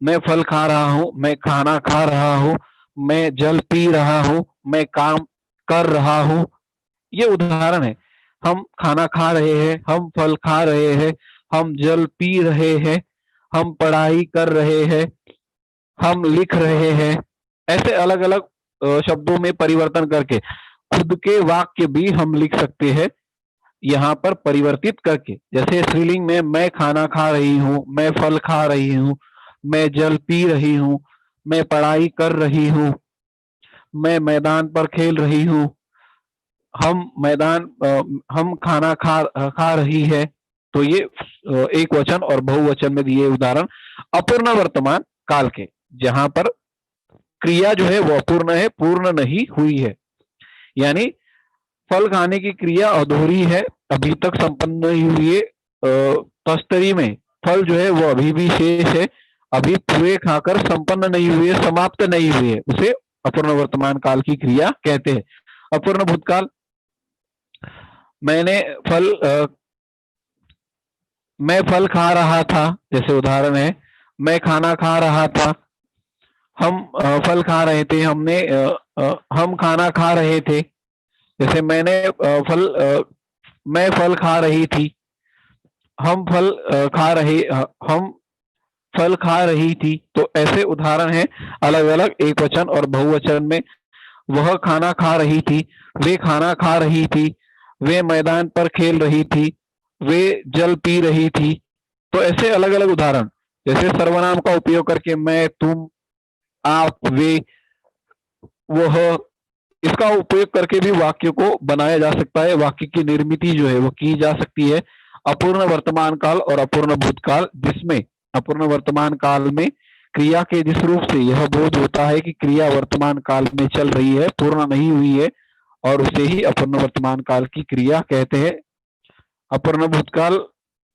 S1: मैं फल खा रहा हूँ, मैं खाना खा रहा हूँ, मैं जल पी रहा हूँ, मैं काम कर रहा हूँ, ये उदाहरण है। हम खाना खा रहे हैं, हम फल खा रहे हैं, हम जल पी रहे हैं, हम पढ़ाई कर रहे हैं, हम लिख रहे हैं। ऐसे अलग अलग शब्दों में परिवर्तन करके खुद के वाक्य भी हम लिख सकते हैं यहाँ पर परिवर्तित करके। जैसे स्त्रीलिंग में मैं खाना खा रही हूँ, मैं फल खा रही हूँ, मैं जल पी रही हूँ, मैं पढ़ाई कर रही हूँ, मैं मैदान पर खेल रही हूँ, हम खाना खा रही है। तो ये एक वचन और बहुवचन में दिए उदाहरण अपूर्ण वर्तमान काल के, जहां पर क्रिया जो है वो अपूर्ण है, पूर्ण नहीं हुई है। यानी फल खाने की क्रिया अधूरी है, अभी तक संपन्न नहीं हुई है। तस्तरी में फल जो है वो अभी भी शेष है, अभी पूरे खाकर संपन्न नहीं हुई है, समाप्त नहीं हुई है, उसे अपूर्ण वर्तमान काल की क्रिया कहते हैं। अपूर्ण भूतकाल, मैंने फल मैं फल खा रहा था, जैसे उदाहरण है। मैं खाना खा रहा था, हम फल खा रहे थे, हम खाना खा रहे थे, जैसे मैं फल खा रही थी, हम फल खा रहे हम फल खा रही थी। तो ऐसे उदाहरण हैं अलग अलग एक वचन और बहुवचन में। वह खाना खा रही थी, वे खाना खा रही थी, वे मैदान पर खेल रही थी, वे जल पी रही थी। तो ऐसे अलग अलग उदाहरण, जैसे सर्वनाम का उपयोग करके मैं, तुम, आप, वे, वह, इसका उपयोग करके भी वाक्य को बनाया जा सकता है। वाक्य की निर्मिति जो है वो की जा सकती है। अपूर्ण वर्तमान काल और अपूर्ण भूतकाल, जिसमें अपूर्ण वर्तमान काल में क्रिया के जिस रूप से यह बोध होता है कि क्रिया वर्तमान काल में चल रही है, पूर्ण नहीं हुई है, और उसे ही अपूर्ण वर्तमान काल की क्रिया कहते हैं। अपूर्ण भूतकाल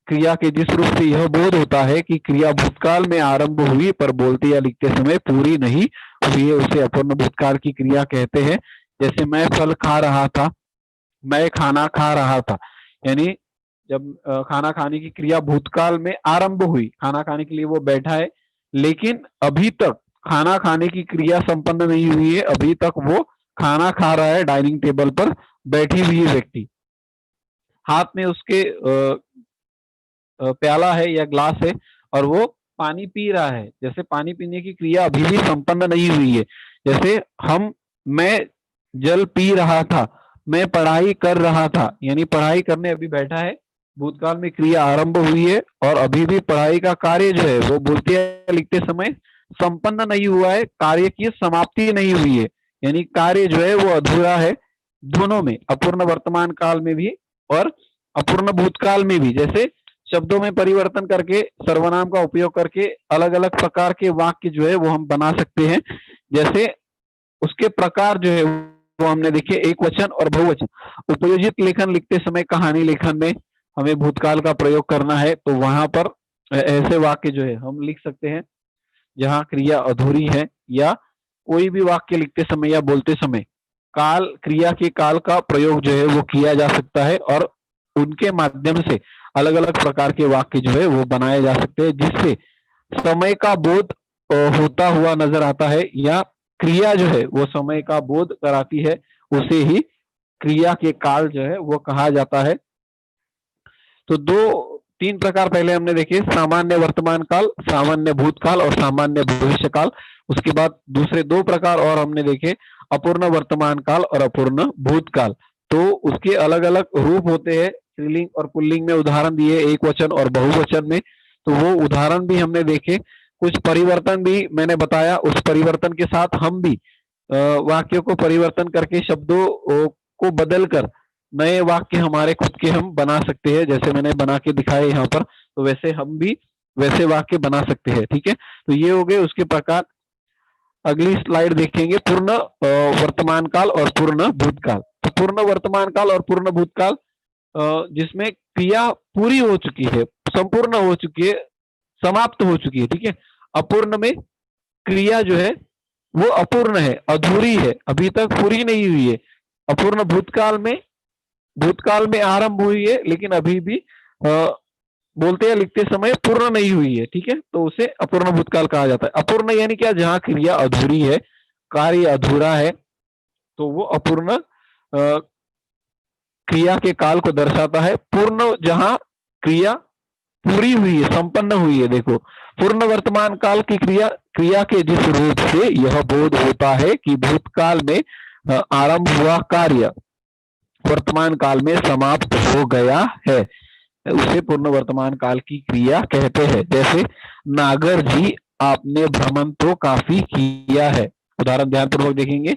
S1: क्रिया के जिस रूप से यह बोध होता है कि क्रिया भूतकाल में आरंभ हुई पर बोलते या लिखते समय पूरी नहीं हुई है, उसे अपूर्ण भूतकाल की क्रिया कहते हैं। जैसे मैं फल खा रहा था, मैं खाना खा रहा था, यानी जब खाना खाने की क्रिया भूतकाल में आरंभ हुई, खाना खाने के लिए वो बैठा है, लेकिन अभी तक खाना खाने की क्रिया संपन्न नहीं हुई है, अभी तक वो खाना खा रहा है, डाइनिंग टेबल पर बैठी हुई व्यक्ति, हाथ में उसके प्याला है या ग्लास है और वो पानी पी रहा है। जैसे पानी पीने की क्रिया अभी भी संपन्न नहीं हुई है। जैसे मैं जल पी रहा था, मैं पढ़ाई कर रहा था, यानी पढ़ाई करने अभी बैठा है, भूतकाल में क्रिया आरंभ हुई है और अभी भी पढ़ाई का कार्य जो है वो बोलते या लिखते समय संपन्न नहीं हुआ है, कार्य की समाप्ति नहीं हुई है, यानी कार्य जो है वो अधूरा है। दोनों में, अपूर्ण वर्तमान काल में भी और अपूर्ण भूतकाल में भी। जैसे शब्दों में परिवर्तन करके, सर्वनाम का उपयोग करके अलग अलग प्रकार के वाक्य जो है वो हम बना सकते हैं। जैसे उसके प्रकार जो है वो हमने देखे, एक वचन और बहुवचन। उपयोजित लेखन लिखते समय कहानी लेखन में हमें भूतकाल का प्रयोग करना है, तो वहां पर ऐसे वाक्य जो है हम लिख सकते हैं जहां क्रिया अधूरी है, या कोई भी वाक्य लिखते समय या बोलते समय काल, क्रिया के काल का प्रयोग जो है वो किया जा सकता है और उनके माध्यम से अलग अलग प्रकार के वाक्य जो है वो बनाए जा सकते हैं, जिससे समय का बोध होता हुआ नजर आता है, या क्रिया जो है वो समय का बोध कराती है, उसे ही क्रिया के काल जो है वो कहा जाता है। तो तीन प्रकार पहले हमने देखे, सामान्य वर्तमान काल, सामान्य भूतकाल और सामान्य भविष्य काल। उसके बाद दूसरे दो प्रकार और हमने देखे, अपूर्ण वर्तमान काल और अपूर्ण भूतकाल। तो उसके अलग अलग रूप होते हैं, स्त्रीलिंग और पुल्लिंग में उदाहरण दिए, एक वचन और बहुवचन में, तो वो उदाहरण भी हमने देखे। कुछ परिवर्तन भी मैंने बताया, उस परिवर्तन के साथ हम भी वाक्यों को परिवर्तन करके, शब्दों को बदल कर नए वाक्य हमारे खुद के हम बना सकते हैं। जैसे मैंने बना के दिखाए यहाँ पर, तो वैसे हम भी वैसे वाक्य बना सकते हैं। ठीक है, तो ये हो गए उसके प्रकार। अगली स्लाइड देखेंगे, पूर्ण वर्तमान काल और पूर्ण भूतकाल। तो पूर्ण वर्तमान काल और पूर्ण भूतकाल जिसमें क्रिया पूरी हो चुकी है, संपूर्ण हो चुकी है, समाप्त हो चुकी है। ठीक है, अपूर्ण में क्रिया जो है वो अपूर्ण है, अधूरी है, अभी तक पूरी नहीं हुई है। अपूर्ण भूतकाल में आरंभ हुई है, लेकिन अभी भी बोलते या लिखते समय पूर्ण नहीं हुई है। ठीक है, तो उसे अपूर्ण भूतकाल कहा जाता है। अपूर्ण यानी क्या, जहां क्रिया अधूरी है, कार्य अधूरा है, तो वो अपूर्ण क्रिया के काल को दर्शाता है। पूर्ण जहां क्रिया पूरी हुई है, संपन्न हुई है। देखो, पूर्ण वर्तमान काल की क्रिया के जिस रूप से यह बोध होता है कि भूतकाल में आरंभ हुआ कार्य वर्तमान काल में समाप्त हो गया है, उसे पूर्ण वर्तमान काल की क्रिया कहते हैं। जैसे, नागर जी आपने भ्रमण तो काफी किया है। उदाहरण ध्यानपूर्वक देखेंगे,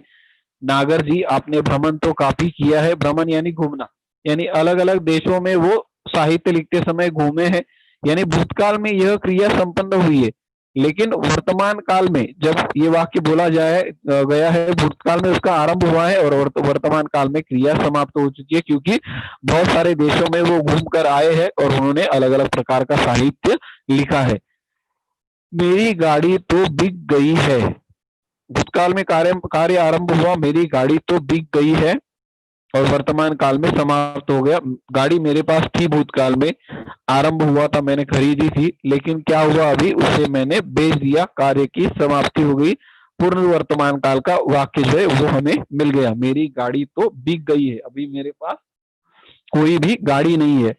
S1: नागर जी आपने भ्रमण तो काफी किया है। भ्रमण यानी घूमना, यानी अलग अलग देशों में वो साहित्य लिखते समय घूमे हैं, यानी भूतकाल में यह क्रिया संपन्न हुई है, लेकिन वर्तमान काल में जब ये वाक्य बोला गया है, भूतकाल में उसका आरंभ हुआ है और वर्तमान काल में क्रिया समाप्त हो चुकी है, क्योंकि बहुत सारे देशों में वो घूम कर आए हैं और उन्होंने अलग अलग प्रकार का साहित्य लिखा है। मेरी गाड़ी तो बिक गई है। भूतकाल में कार्य आरंभ हुआ, मेरी गाड़ी तो बिक गई है, और वर्तमान काल में समाप्त हो गया। गाड़ी मेरे पास थी, भूतकाल में आरंभ हुआ था, मैंने खरीदी थी, लेकिन क्या हुआ, अभी उसे मैंने बेच दिया, कार्य की समाप्ति हो गई, पूर्ण वर्तमान काल का वाक्य जो है वो हमें मिल गया। मेरी गाड़ी तो बिक गई है, अभी मेरे पास कोई भी गाड़ी नहीं है।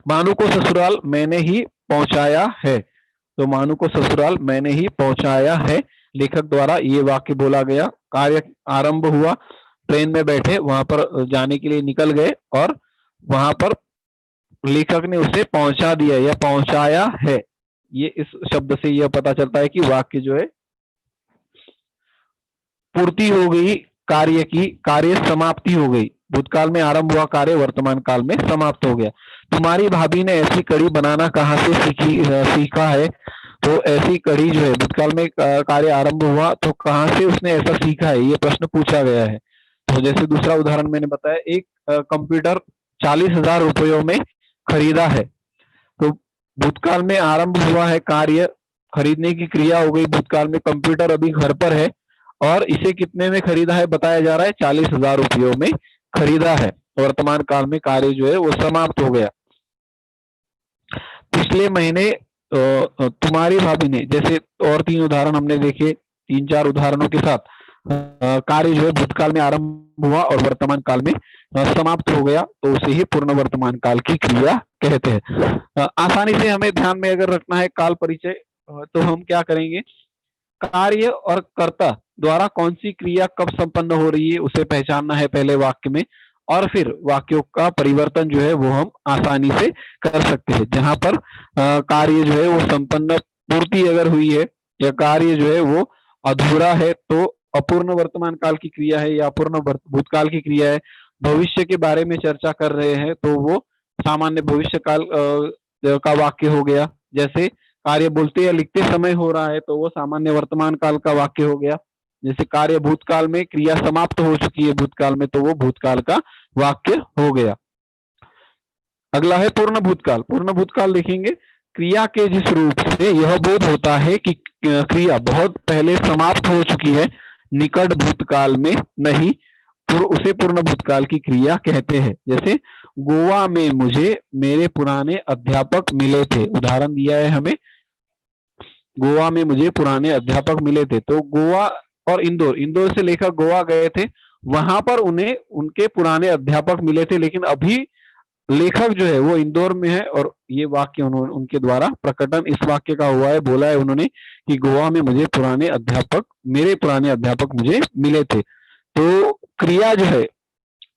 S1: मानू को ससुराल मैंने ही पहुंचाया है, तो मानू को ससुराल मैंने ही पहुंचाया है, लेखक द्वारा ये वाक्य बोला गया। कार्य आरंभ हुआ, ट्रेन में बैठे वहां पर जाने के लिए निकल गए और वहां पर लेखक ने उसे पहुंचा दिया या पहुंचाया है। ये इस शब्द से यह पता चलता है कि वाक्य जो है पूर्ति हो गई, कार्य की कार्य समाप्ति हो गई। भूतकाल में आरंभ हुआ कार्य वर्तमान काल में समाप्त हो गया। तुम्हारी भाभी ने ऐसी कड़ी बनाना कहाँ से सीखा है, तो ऐसी कड़ी जो है भूतकाल में कार्य आरंभ हुआ तो कहाँ से उसने ऐसा सीखा है, ये प्रश्न पूछा गया है। तो जैसे दूसरा उदाहरण मैंने बताया, एक कंप्यूटर 40,000 रुपयों में खरीदा है, तो भूतकाल में आरंभ हुआ है कार्य, खरीदने की क्रिया हो गई भूतकाल में, कंप्यूटर अभी घर पर है और इसे कितने में खरीदा है बताया जा रहा है, 40,000 रुपयों में खरीदा है। वर्तमान काल में कार्य जो है वो समाप्त हो गया। पिछले महीने तुम्हारी भाभी ने, जैसे और 3 उदाहरण हमने देखे, 3-4 उदाहरणों के साथ कार्य जो है भूतकाल में आरंभ हुआ और वर्तमान काल में समाप्त हो गया, तो उसे ही पूर्ण वर्तमान काल की क्रिया कहते हैं। आसानी से हमें ध्यान में अगर रखना है काल परिचय, तो हम क्या करेंगे, कार्य और कर्ता द्वारा कौन सी क्रिया कब संपन्न हो रही है उसे पहचानना है पहले वाक्य में, और फिर वाक्यों का परिवर्तन जो है वो हम आसानी से कर सकते हैं। जहां पर कार्य जो है वो संपन्न पूर्ति अगर हुई है या कार्य जो है वो अधूरा है तो अपूर्ण वर्तमान काल की क्रिया है या अपूर्ण भूतकाल की क्रिया है। भविष्य के बारे में चर्चा कर रहे हैं तो वो सामान्य भविष्य काल का वाक्य हो गया। जैसे कार्य बोलते या लिखते समय हो रहा है तो वो सामान्य वर्तमान काल का वाक्य हो गया। जैसे कार्य भूतकाल में, क्रिया समाप्त हो चुकी है भूतकाल में, तो वो भूतकाल का वाक्य हो गया। अगला है पूर्ण भूतकाल। पूर्ण भूतकाल देखेंगे, क्रिया के जिस रूप से यह बोध होता है कि क्रिया बहुत पहले समाप्त हो चुकी है, निकट भूतकाल में नहीं, तो उसे पूर्ण भूतकाल की क्रिया कहते हैं। जैसे गोवा में मुझे मेरे पुराने अध्यापक मिले थे, उदाहरण दिया है हमें, गोवा में मुझे पुराने अध्यापक मिले थे, तो गोवा और इंदौर, इंदौर से लेकर गोवा गए थे, वहां पर उन्हें उनके पुराने अध्यापक मिले थे, लेकिन अभी लेखक जो है वो इंदौर में है और ये वाक्य उनके द्वारा प्रकटन इस वाक्य का हुआ है। बोला है उन्होंने कि गोवा में मुझे पुराने अध्यापक, मेरे पुराने अध्यापक मुझे मिले थे। तो क्रिया जो है,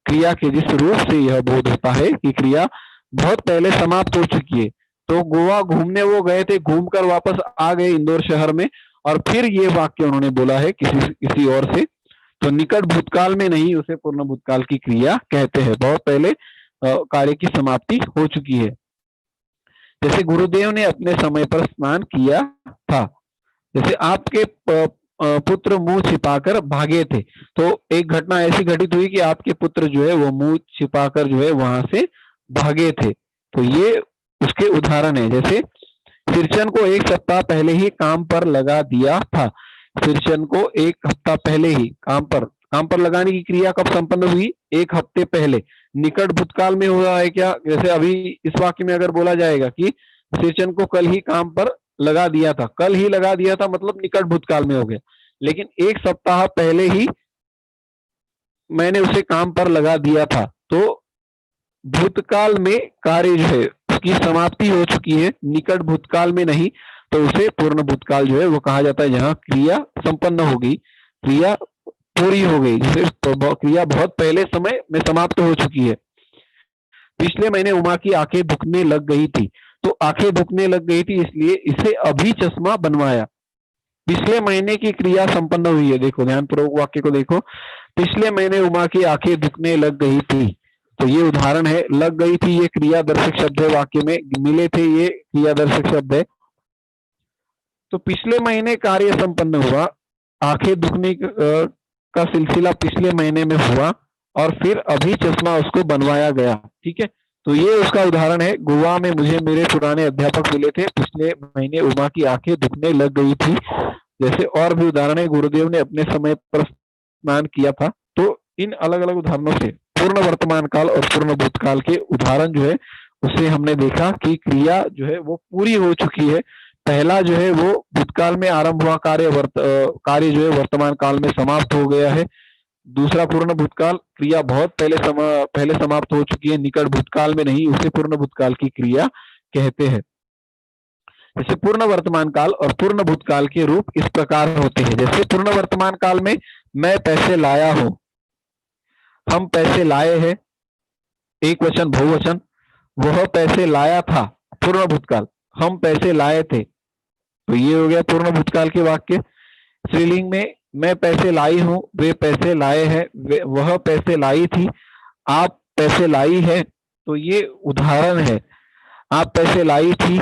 S1: क्रिया के जिस रूप से यह बोध होता है कि क्रिया बहुत पहले समाप्त हो चुकी है, तो गोवा घूमने वो गए थे, घूमकर वापस आ गए इंदौर शहर में, और फिर ये वाक्य उन्होंने बोला है किसी और से, तो निकट भूतकाल में नहीं, उसे पूर्ण भूतकाल की क्रिया कहते हैं। बहुत पहले कार्य की समाप्ति हो चुकी है। जैसे गुरुदेव ने अपने समय पर स्नान किया था। जैसे आपके पुत्र मुंह छिपाकर भागे थे, तो एक घटना ऐसी घटित हुई कि आपके पुत्र जो है वो मुंह छिपाकर जो है वहां से भागे थे, तो ये उसके उदाहरण है। जैसे सिरचन को 1 सप्ताह पहले ही काम पर लगा दिया था। सिरचन को 1 हफ्ता पहले ही काम पर लगाने की क्रिया कब संपन्न हुई, 1 हफ्ते पहले। निकट भूतकाल में हो रहा है क्या, जैसे अभी इस वाक्य में अगर बोला जाएगा कि सिरचन को कल ही काम पर लगा दिया था, कल ही लगा दिया था मतलब निकट भूतकाल में हो गया, लेकिन 1 सप्ताह पहले ही मैंने उसे काम पर लगा दिया था, तो भूतकाल में कार्य जो है उसकी समाप्ति हो चुकी है, निकट भूतकाल में नहीं, तो उसे पूर्ण भूतकाल जो है वो कहा जाता है, जहां क्रिया संपन्न हो गई, क्रिया पूरी हो गई, जैसे क्रिया बहुत पहले समय में समाप्त हो चुकी है। पिछले महीने उमा की आंखें दुखने लग गई थी, तो आंखें दुखने लग गई थी इसलिए इसे अभी चश्मा बनवाया। पिछले महीने की क्रिया संपन्न हुई है, देखो ध्यानपूर्वक वाक्य को देखो, पिछले महीने उमा की आंखें दुखने लग गई थी, तो ये उदाहरण है। लग गई थी ये क्रिया दर्शक शब्द है वाक्य में, मिले थे ये क्रिया दर्शक शब्द है। तो पिछले महीने कार्य संपन्न हुआ, आंखें दुखने का सिलसिला पिछले महीने में हुआ और फिर अभी चश्मा उसको बनवाया गया, ठीक है। तो ये उसका उदाहरण है, गोवा में मुझे मेरे पुराने अध्यापक मिले थे, पिछले महीने उमा की आंखें दुखने लग गई थी। जैसे और भी उदाहरण है, गुरुदेव ने अपने समय पर स्नान किया था। तो इन अलग अलग उदाहरणों से पूर्ण वर्तमान काल और पूर्ण भूतकाल के उदाहरण जो है उससे हमने देखा कि क्रिया जो है वो पूरी हो चुकी है, पहला जो है वो भूतकाल में आरंभ हुआ कार्य जो है वर्तमान काल में समाप्त हो गया है। दूसरा पूर्ण भूतकाल, क्रिया बहुत पहले समाप्त हो चुकी है, निकट भूतकाल में नहीं, उसे पूर्ण भूतकाल की क्रिया कहते हैं। जैसे पूर्ण वर्तमान काल और पूर्ण भूतकाल के रूप इस प्रकार होते हैं। जैसे पूर्ण वर्तमान काल में मैं पैसे लाया हूं, हम पैसे लाए हैं, एक वचन बहुवचन, वह पैसे लाया था, पूर्ण भूतकाल, हम पैसे लाए थे, तो ये हो गया पूर्ण भूतकाल के वाक्य। स्त्रीलिंग में मैं पैसे लाई हूं, वे पैसे लाए हैं, वह पैसे लाई थी, आप पैसे लाई है, तो ये उदाहरण है। आप पैसे लाई थी,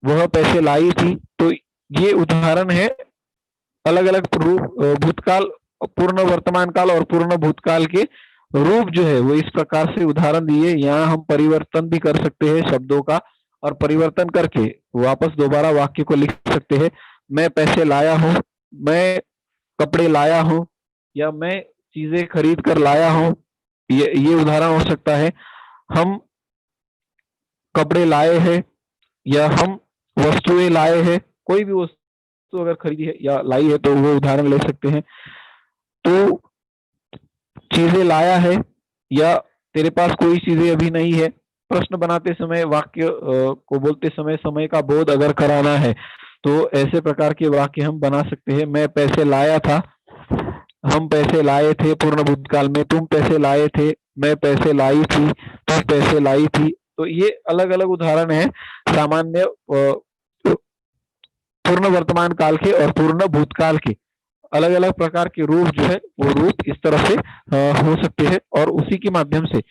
S1: वह पैसे लाई थी, तो ये उदाहरण है। अलग अलग भूतकाल, पूर्ण वर्तमान काल और पूर्ण भूतकाल के रूप जो है वो इस प्रकार से उदाहरण दिए। यहाँ हम परिवर्तन भी कर सकते हैं शब्दों का, और परिवर्तन करके वापस दोबारा वाक्य को लिख सकते हैं। मैं पैसे लाया हूं, मैं कपड़े लाया हूं, या मैं चीजें खरीद कर लाया हूं, ये उदाहरण हो सकता है। हम कपड़े लाए हैं, या हम वस्तुएं लाए हैं, कोई भी वस्तु अगर खरीदी है या लाई है तो वो उदाहरण ले सकते हैं। तो चीजें लाया है, या तेरे पास कोई चीजें अभी नहीं है। प्रश्न बनाते समय, वाक्य को बोलते समय समय का बोध अगर कराना है तो ऐसे प्रकार के वाक्य हम बना सकते हैं। मैं पैसे लाया था, हम पैसे लाए थे पूर्ण भूतकाल में, तुम पैसे लाए थे, मैं पैसे लाई थी, तुम पैसे लाई थी। तो ये अलग अलग उदाहरण है सामान्य पूर्ण वर्तमान काल के और पूर्ण भूतकाल के। अलग अलग प्रकार के रूप जो है वो रूप इस तरह से हो सकते हैं, और उसी के माध्यम से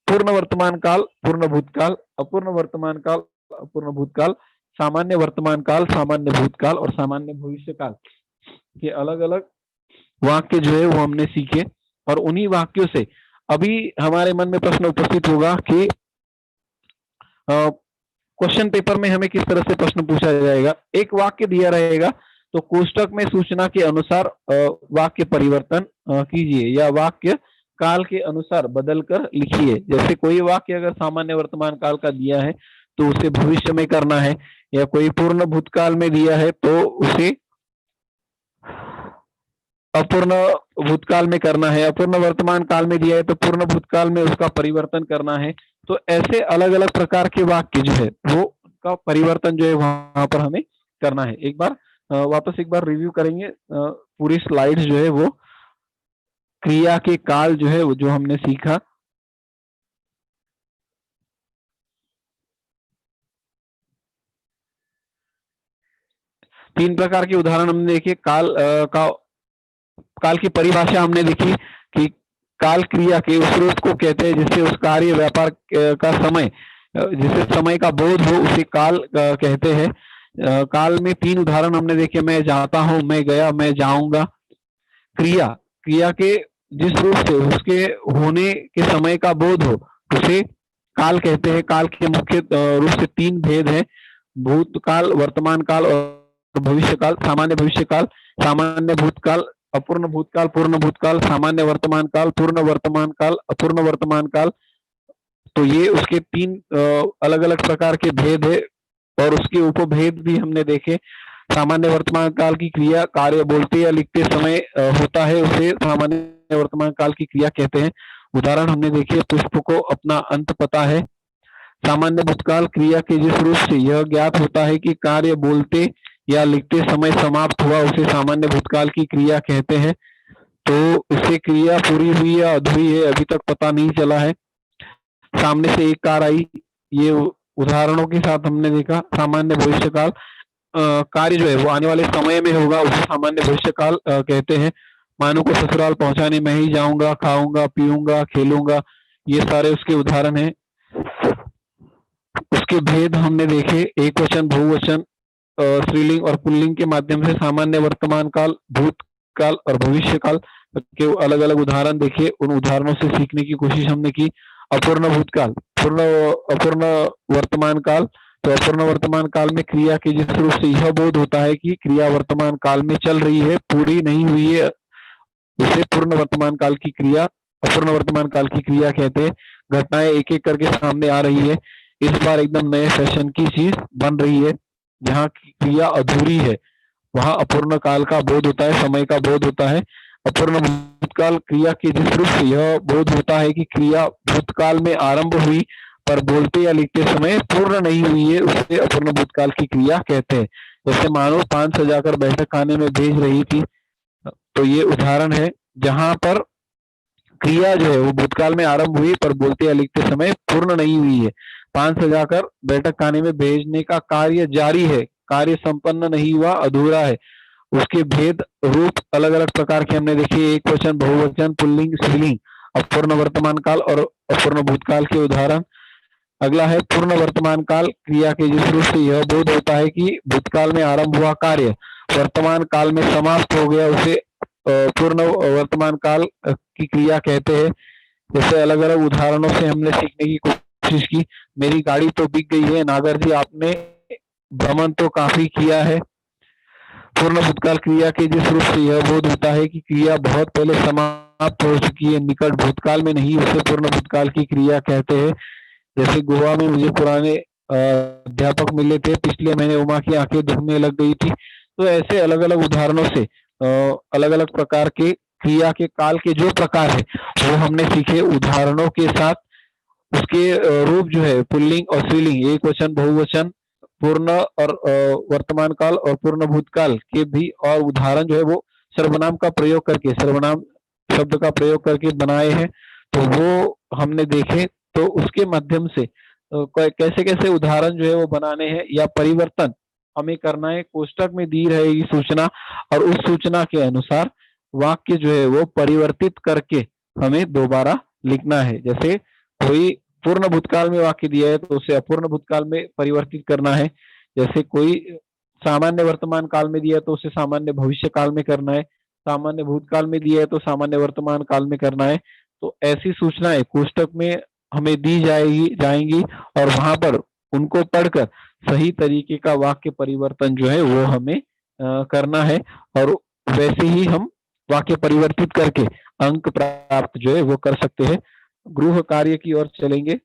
S1: पूर्ण वर्तमान काल, पूर्ण भूतकाल, अपूर्ण वर्तमान काल, अपूर्ण भूतकाल, सामान्य वर्तमान काल, सामान्य भूतकाल और सामान्य भविष्य काल के अलग अलग वाक्य जो है वो हमने सीखे। और उन्हीं वाक्यों से अभी हमारे मन में प्रश्न उपस्थित होगा कि क्वेश्चन पेपर में हमें किस तरह से प्रश्न पूछा जाएगा। एक वाक्य दिया रहेगा, तो कोष्टक में सूचना के अनुसार वाक्य परिवर्तन कीजिए, या वाक्य काल के अनुसार बदलकर लिखिए। जैसे कोई वाक्य अगर सामान्य वर्तमान काल का दिया है तो उसे भविष्य में करना है, या कोई पूर्ण भूतकाल में दिया है तो उसे अपूर्ण भूतकाल में करना है, अपूर्ण वर्तमान काल में दिया है तो पूर्ण भूतकाल में उसका परिवर्तन करना है। तो ऐसे अलग अलग प्रकार के वाक्य जो है वो का परिवर्तन जो है वहां पर हमें करना है। एक बार वापस एक बार रिव्यू करेंगे पूरी स्लाइड्स जो है वो, क्रिया के काल जो है वो जो हमने सीखा। तीन प्रकार के उदाहरण हमने देखे। काल की परिभाषा हमने देखी कि काल क्रिया के उस रूप को कहते हैं जिससे उस कार्य व्यापार का समय, जिसे समय का बोध हो, उसे काल कहते हैं। काल में तीन उदाहरण हमने देखे, मैं जाता हूं, मैं गया, मैं जाऊंगा। क्रिया के जिस रूप से उसके होने के समय का बोध हो उसे काल कहते हैं। काल के मुख्य रूप से तीन भेद हैं, भूतकाल, वर्तमान काल और भविष्य काल। सामान्य भविष्य काल, सामान्य भूतकाल, अपूर्ण भूतकाल, पूर्ण भूतकाल, सामान्य वर्तमान काल, पूर्ण वर्तमान काल, अपूर्ण वर्तमान काल। तो ये उसके तीन अलग अलग प्रकार के भेद है, और उसके उपभेद भी हमने देखे। सामान्य वर्तमान काल की क्रिया कार्य बोलते या लिखते समय होता है, उसे सामान्य वर्तमान काल की क्रिया कहते हैं। उदाहरण हमने देखे, पुष्प को अपना अंत पता है। सामान्य भूतकाल क्रिया के जिस रूप से यह ज्ञात होता है कि कार्य बोलते या लिखते समय समाप्त हुआ, उसे सामान्य भूतकाल की क्रिया कहते हैं। तो इससे क्रिया पूरी हुई या अधूरी है अभी तक पता नहीं चला है। सामने से एक कार आई, ये उदाहरणों के साथ हमने देखा। सामान्य भविष्य काल, कार्य जो है वो आने वाले समय में होगा, उसे सामान्य भविष्य काल कहते हैं। मानो को ससुराल पहुंचाने मैं ही जाऊंगा, खाऊंगा, पीऊंगा, खेलूंगा, ये सारे उसके उदाहरण हैं। उसके भेद हमने देखे, एक वचन, बहुवचन, स्त्रीलिंग और पुल्लिंग के माध्यम से सामान्य वर्तमान काल, भूतकाल और भविष्य काल के अलग अलग उदाहरण देखे। उन उदाहरणों से सीखने की कोशिश हमने की। अपूर्ण भूतकाल, अपूर्ण वर्तमान काल, तो अपूर्ण वर्तमान काल में क्रिया के जिस रूप से यह बोध होता है कि क्रिया वर्तमान काल में चल रही है, पूरी नहीं हुई है, उसे पूर्ण वर्तमान काल की क्रिया, अपूर्ण वर्तमान काल की क्रिया कहते हैं। घटनाएं एक एक करके सामने आ रही है, इस बार एकदम नए फैशन की चीज बन रही है। जहाँ क्रिया अधूरी है वहां अपूर्ण काल का बोध होता है, समय का बोध होता है। अपूर्ण भूतकाल क्रिया के जिस रूप से यह बोध होता है कि क्रिया भूतकाल में आरंभ हुई पर बोलते या लिखते समय पूर्ण नहीं हुई है, उसे अपूर्ण भूतकाल की क्रिया कहते हैं। जैसे मानो पान सजाकर बैठक खाने में भेज रही थी, तो ये उदाहरण है जहां पर क्रिया जो है वो भूतकाल में आरंभ हुई पर बोलते या लिखते समय पूर्ण नहीं हुई है। पान सजाकर बैठक खाने में भेजने का कार्य जारी है, कार्य संपन्न नहीं हुआ, अधूरा है। उसके भेद रूप अलग अलग प्रकार के हमने देखे, एक वचन, बहुवचन, पुल्लिंग, स्त्रीलिंग, अपूर्ण वर्तमान काल और अपूर्ण भूतकाल के उदाहरण। अगला है पूर्ण वर्तमान काल क्रिया के जिस रूप से यह बोध होता है कि भूतकाल में आरंभ हुआ कार्य वर्तमान काल में समाप्त हो गया, उसे पूर्ण वर्तमान काल की क्रिया कहते हैं। जैसे अलग अलग उदाहरणों से हमने सीखने की कोशिश की। मेरी गाड़ी तो बिक गई है, नागर जी आपने भ्रमण तो काफी किया है। पूर्ण भूतकाल क्रिया के जिस रूप से यह बोध होता है कि क्रिया बहुत पहले समाप्त हो चुकी है, निकट भूतकाल में नहीं, उसे पूर्ण भूतकाल की क्रिया कहते हैं। जैसे गोवा में मुझे पुराने अध्यापक मिले थे, पिछले महीने उमा की आंखें दुखने लग गई थी। तो ऐसे अलग अलग उदाहरणों से अलग अलग प्रकार के क्रिया के काल के जो प्रकार है वो हमने सीखे उदाहरणों के साथ। उसके रूप जो है पुल्लिंग और स्त्रीलिंग, एक वचन, बहुवचन, पूर्ण और वर्तमान काल और पूर्ण भूतकाल के भी और उदाहरण जो है वो सर्वनाम का प्रयोग करके, सर्वनाम शब्द का प्रयोग करके बनाए हैं। तो वो हमने देखे। तो उसके माध्यम से कैसे कैसे उदाहरण जो है वो बनाने हैं या परिवर्तन हमें करना है, कोष्टक में दी रहेगी सूचना और उस सूचना के अनुसार वाक्य जो है वो परिवर्तित करके हमें दोबारा लिखना है। जैसे कोई पूर्ण भूतकाल में वाक्य दिया है तो उसे अपूर्ण भूतकाल में परिवर्तित करना है। जैसे कोई सामान्य वर्तमान काल में दिया है तो उसे सामान्य भविष्य काल में करना है। सामान्य भूतकाल में दिया है तो सामान्य वर्तमान काल में करना है। तो ऐसी सूचनाएं कोष्टक में हमें दी जाएंगी और वहां पर उनको पढ़कर सही तरीके का वाक्य परिवर्तन जो है वो हमें करना है और वैसे ही हम वाक्य परिवर्तित करके अंक प्राप्त जो है वो कर सकते हैं। गृह कार्य की ओर चलेंगे।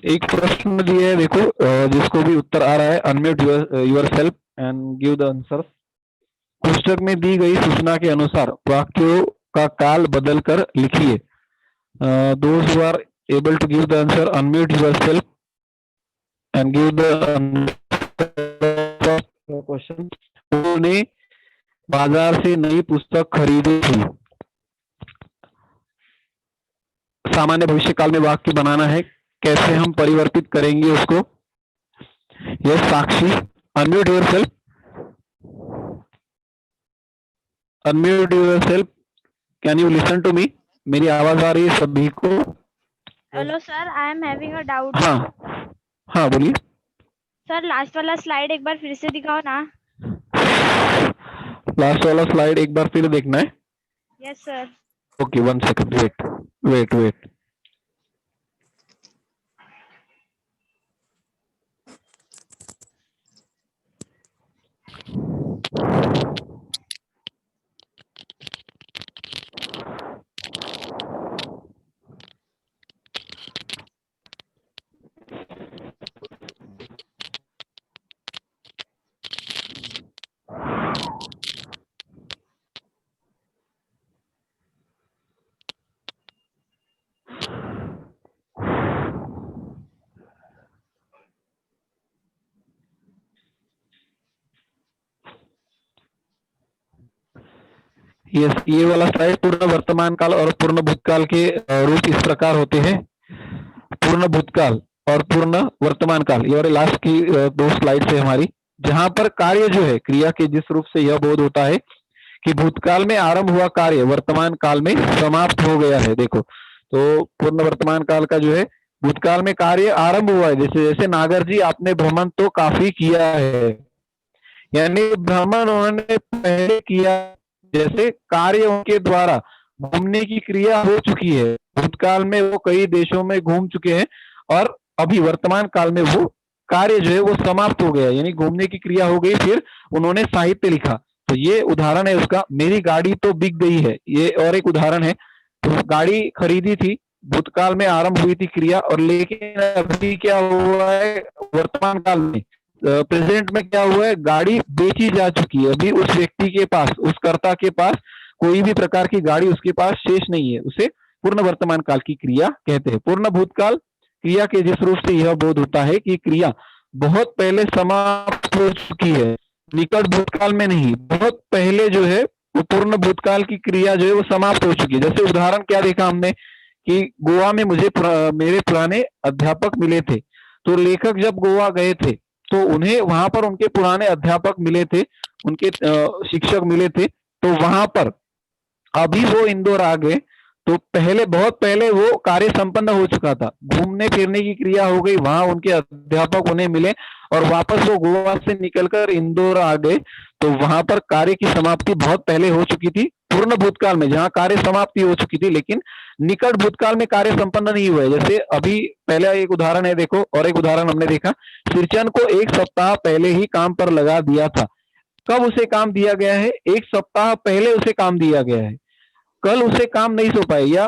S1: एक प्रश्न दिया है देखो, जिसको भी उत्तर आ रहा है, unmute yourself and give the answer. पुस्तक में दी गई सूचना के अनुसार वाक्यों का काल बदलकर लिखिए। Those who are able to give the answer, unmute yourself and give the question. उन्होंने बाजार से नई पुस्तक खरीदी थी। सामान्य भविष्य काल में वाक्य बनाना है, कैसे हम परिवर्तित करेंगे उसको। Yes Sakshi, unmute yourself, unmute yourself, can you listen to me? मेरी आवाज आ रही है सभी को?
S2: Hello sir, I am having a doubt.
S1: हाँ हाँ बोलिए
S2: सर, लास्ट वाला स्लाइड एक बार फिर से दिखाओ ना।
S1: लास्ट वाला स्लाइड एक बार फिर देखना है?
S2: Yes sir.
S1: Okay, 1 second, wait. Yes, ये वाला स्लाइड पूर्ण वर्तमान काल और पूर्ण भूतकाल के रूप इस प्रकार होते हैं। पूर्ण भूतकाल और पूर्ण वर्तमान काल, ये लास्ट की 2 स्लाइड है हमारी, जहां पर कार्य जो है क्रिया के जिस रूप से यह बोध होता है कि भूतकाल में आरंभ हुआ कार्य वर्तमान काल में समाप्त हो गया है। देखो, तो पूर्ण वर्तमान काल का जो है भूतकाल में कार्य आरंभ हुआ है, जैसे जैसे नागर जी आपने भ्रमण तो काफी किया है, यानी भ्रमण उन्होंने पहले किया, जैसे कार्य उनके द्वारा घूमने की क्रिया हो चुकी है, भूतकाल में वो कई देशों में घूम चुके हैं और अभी वर्तमान काल में वो कार्य जो है वो समाप्त हो गया, यानी घूमने की क्रिया हो गई, फिर उन्होंने साहित्य लिखा। तो ये उदाहरण है उसका, मेरी गाड़ी तो बिक गई है, ये और एक उदाहरण है। तो गाड़ी खरीदी थी, भूतकाल में आरंभ हुई थी क्रिया, और लेकिन अभी क्या हुआ है वर्तमान काल में, प्रेजेंट में क्या हुआ है, गाड़ी बेची जा चुकी है, अभी उस व्यक्ति के पास, उस कर्ता के पास कोई भी प्रकार की गाड़ी उसके पास शेष नहीं है, उसे पूर्ण वर्तमान काल की क्रिया कहते हैं। पूर्ण भूतकाल क्रिया के जिस रूप से यह बोध होता है कि क्रिया बहुत पहले समाप्त हो चुकी है, निकट भूतकाल में नहीं, बहुत पहले जो है वो पूर्ण भूतकाल की क्रिया जो है वो समाप्त हो चुकी है। जैसे उदाहरण क्या देखा हमने कि गोवा में मुझे मेरे पुराने अध्यापक मिले थे, तो लेखक जब गोवा गए थे तो उन्हें वहां पर उनके पुराने अध्यापक मिले थे, उनके शिक्षक मिले थे, तो वहां पर अभी वो इंदौर आ गए, तो पहले बहुत पहले वो कार्य संपन्न हो चुका था, घूमने फिरने की क्रिया हो गई, वहां उनके अध्यापक उन्हें मिले और वापस वो गोवा से निकलकर इंदौर आ गए, तो वहां पर कार्य की समाप्ति बहुत पहले हो चुकी थी पूर्ण भूतकाल में, जहां कार्य समाप्ति हो चुकी थी, लेकिन निकट भूतकाल में कार्य संपन्न नहीं हुआ है। जैसे अभी पहला एक उदाहरण है देखो, और एक उदाहरण हमने देखा, सिरचन को 1 सप्ताह पहले ही काम पर लगा दिया था। कब उसे काम दिया गया है, 1 सप्ताह पहले उसे काम दिया गया है, कल उसे काम नहीं सौंपा है, या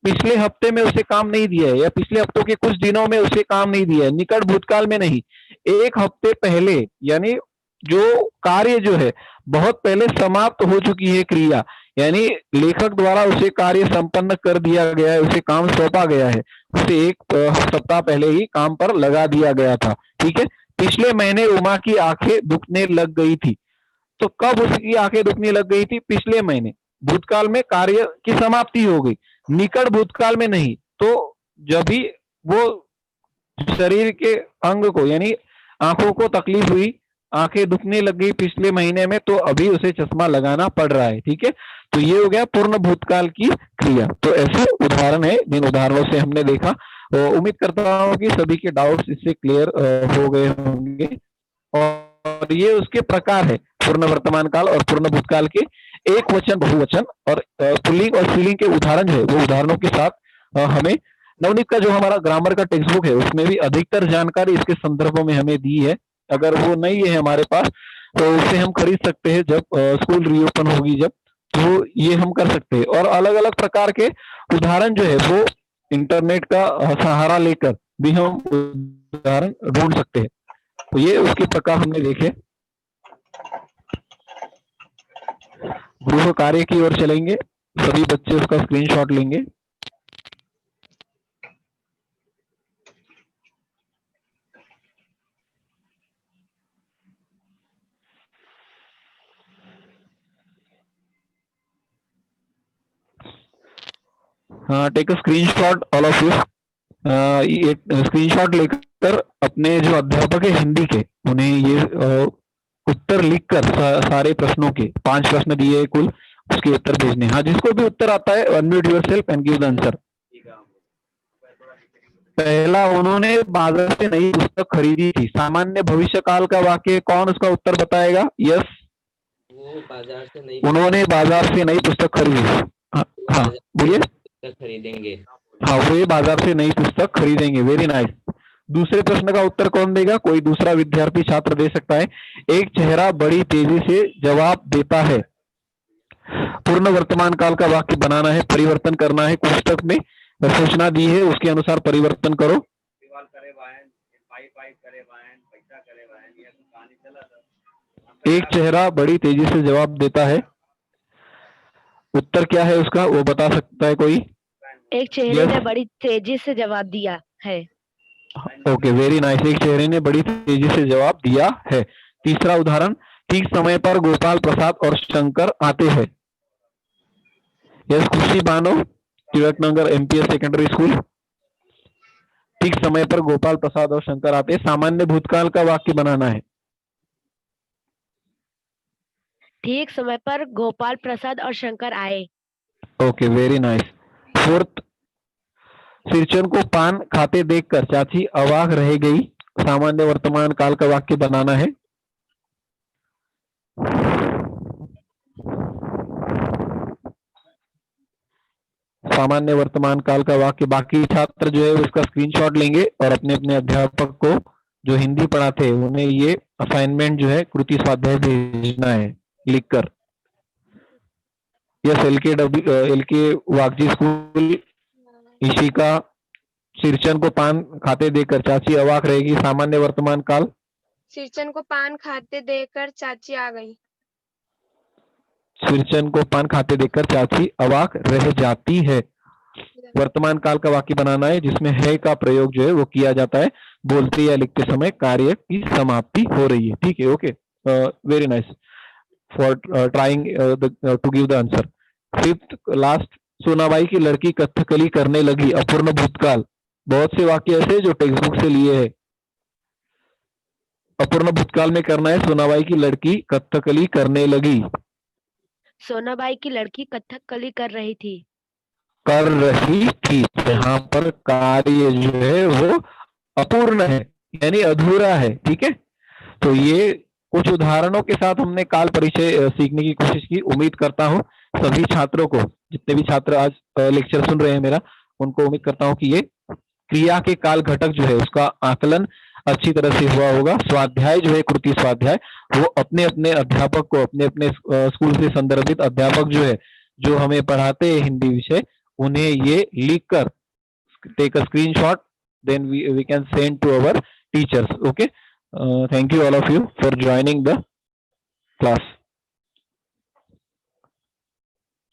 S1: पिछले हफ्ते में उसे काम नहीं दिया है, या पिछले हफ्तों के कुछ दिनों में उसे काम नहीं दिया है, निकट भूतकाल में नहीं, 1 हफ्ते पहले, यानी जो कार्य जो है बहुत पहले समाप्त हो चुकी है क्रिया, यानी लेखक द्वारा उसे कार्य संपन्न कर दिया गया है, उसे काम सौंपा गया है, उसे 1 सप्ताह पहले ही काम पर लगा दिया गया था। ठीक है, पिछले महीने उमा की आंखें दुखने लग गई थी, तो कब उसकी आंखें दुखने लग गई थी, पिछले महीने, भूतकाल में कार्य की समाप्ति हो गई, निकट भूतकाल में नहीं, तो जब भी वो शरीर के अंग को, यानी आंखों को तकलीफ हुई, आंखें दुखने लग गई पिछले महीने में, तो अभी उसे चश्मा लगाना पड़ रहा है। ठीक है, तो ये हो गया पूर्ण भूतकाल की क्रिया। तो ऐसे उदाहरण है जिन उदाहरणों से हमने देखा, उम्मीद करता हूँ कि सभी के डाउट्स इससे क्लियर हो गए होंगे, और ये उसके प्रकार है पूर्ण वर्तमान काल और पूर्ण भूतकाल के, एक वचन, बहुवचन और पुल्लिंग और स्त्रीलिंग के उदाहरण जो है वो उदाहरणों के साथ हमें नवनीत का जो हमारा ग्रामर का टेक्स्ट बुक है उसमें भी अधिकतर जानकारी इसके संदर्भों में हमें दी है। अगर वो नहीं है हमारे पास तो उसे हम खरीद सकते हैं जब स्कूल रीओपन होगी, जब, तो ये हम कर सकते हैं। और अलग अलग प्रकार के उदाहरण जो है वो इंटरनेट का सहारा लेकर भी हम उदाहरण ढूंढ सकते हैं। तो ये उसके प्रकार हमने देखे। गृह कार्य की ओर चलेंगे, सभी बच्चे उसका स्क्रीनशॉट लेंगे। हाँ, take a screenshot all of you. ये स्क्रीनशॉट लेकर अपने जो अध्यापक है हिंदी के, उन्हें ये उत्तर लिखकर सारे प्रश्नों के 5 प्रश्न दिए कुल, उसके उत्तर भेजने। हाँ, जिसको भी उत्तर आता है unmute yourself and give the answer. पहला, उन्होंने बाजार से नई पुस्तक खरीदी थी, सामान्य भविष्य काल का वाक्य, कौन उसका उत्तर बताएगा? यस, उन्होंने बाजार से नई पुस्तक खरीदी। हाँ बोलिए।
S3: खरीदेंगे।
S1: हाँ, वे बाजार से नई पुस्तक खरीदेंगे, वेरी नाइस। दूसरे प्रश्न का उत्तर कौन देगा? कोई दूसरा विद्यार्थी छात्र दे सकता है। एक चेहरा बड़ी तेजी से जवाब देता है, पूर्ण वर्तमान काल का वाक्य बनाना है, परिवर्तन करना है, पुस्तक में सूचना दी है उसके अनुसार परिवर्तन करो। एक चेहरा बड़ी तेजी से जवाब देता है, उत्तर क्या है उसका वो बता सकता है कोई?
S4: एक चेहरे ने बड़ी तेजी से जवाब दिया है।
S1: ओके, वेरी नाइस, एक चेहरे ने बड़ी तेजी से जवाब दिया है। तीसरा उदाहरण, ठीक समय पर गोपाल प्रसाद और शंकर आते हैं। यस, खुशी Bano, Tilak Nagar MPS secondary school. ठीक समय पर गोपाल प्रसाद और शंकर आते हैं, सामान्य भूतकाल का वाक्य बनाना है।
S4: ठीक समय पर गोपाल प्रसाद और शंकर आए।
S1: Okay, very nice. फोर्थ, सिरचन को पान खाते देखकर चाची अवाक रह गई। सामान्य वर्तमान काल का वाक्य बनाना है। सामान्य वर्तमान काल का वाक्य। बाकी छात्र जो है उसका स्क्रीनशॉट लेंगे और अपने अपने अध्यापक को जो हिंदी पढ़ाते हैं उन्हें ये असाइनमेंट जो है कृति स्वाध्याय भेजना है लिखकर। यस, एलके वागजी स्कूल, ईशिका, सिरचन को पान खाते देखकर चाची अवाक रहेगी। सामान्य वर्तमान काल,
S3: सिरचन को पान खाते देखकर चाची आ गई।
S1: सिरचन को पान खाते देखकर चाची अवाक रह जाती है। वर्तमान काल का वाक्य बनाना है जिसमें है का प्रयोग जो है वो किया जाता है बोलते या लिखते समय कार्य की समाप्ति हो रही है। ठीक है, okay, very nice for trying to give the answer. Fifth last, Sonabai की लड़की कथकली करने लगी। अपूर्ण भूतकाल। बहुत से वाक्य ऐसे जो टेक्स्ट बुक से लिए हैं। अपूर्ण भूतकाल में करना है सोनाबाई की लड़की कथकली करने लगी।
S4: सोनाबाई की लड़की कथकली कर रही थी।
S1: कर रही थी, यहाँ पर कार्य जो है वो अपूर्ण है यानी अधूरा है। ठीक है, तो ये कुछ उदाहरणों के साथ हमने काल परिचय सीखने की कोशिश की। उम्मीद करता हूँ सभी छात्रों को, जितने भी छात्र आज लेक्चर सुन रहे हैं मेरा, उनको उम्मीद करता हूँ कि ये क्रिया के काल घटक जो है उसका आकलन अच्छी तरह से हुआ होगा। स्वाध्याय जो है कृति स्वाध्याय, वो अपने अपने अध्यापक को, अपने अपने स्कूल से संदर्भित अध्यापक जो है जो हमें पढ़ाते हैं हिंदी विषय, उन्हें ये लिखकर take a screenshot, then we can send to our teachers. Okay, thank you all of you for joining the class.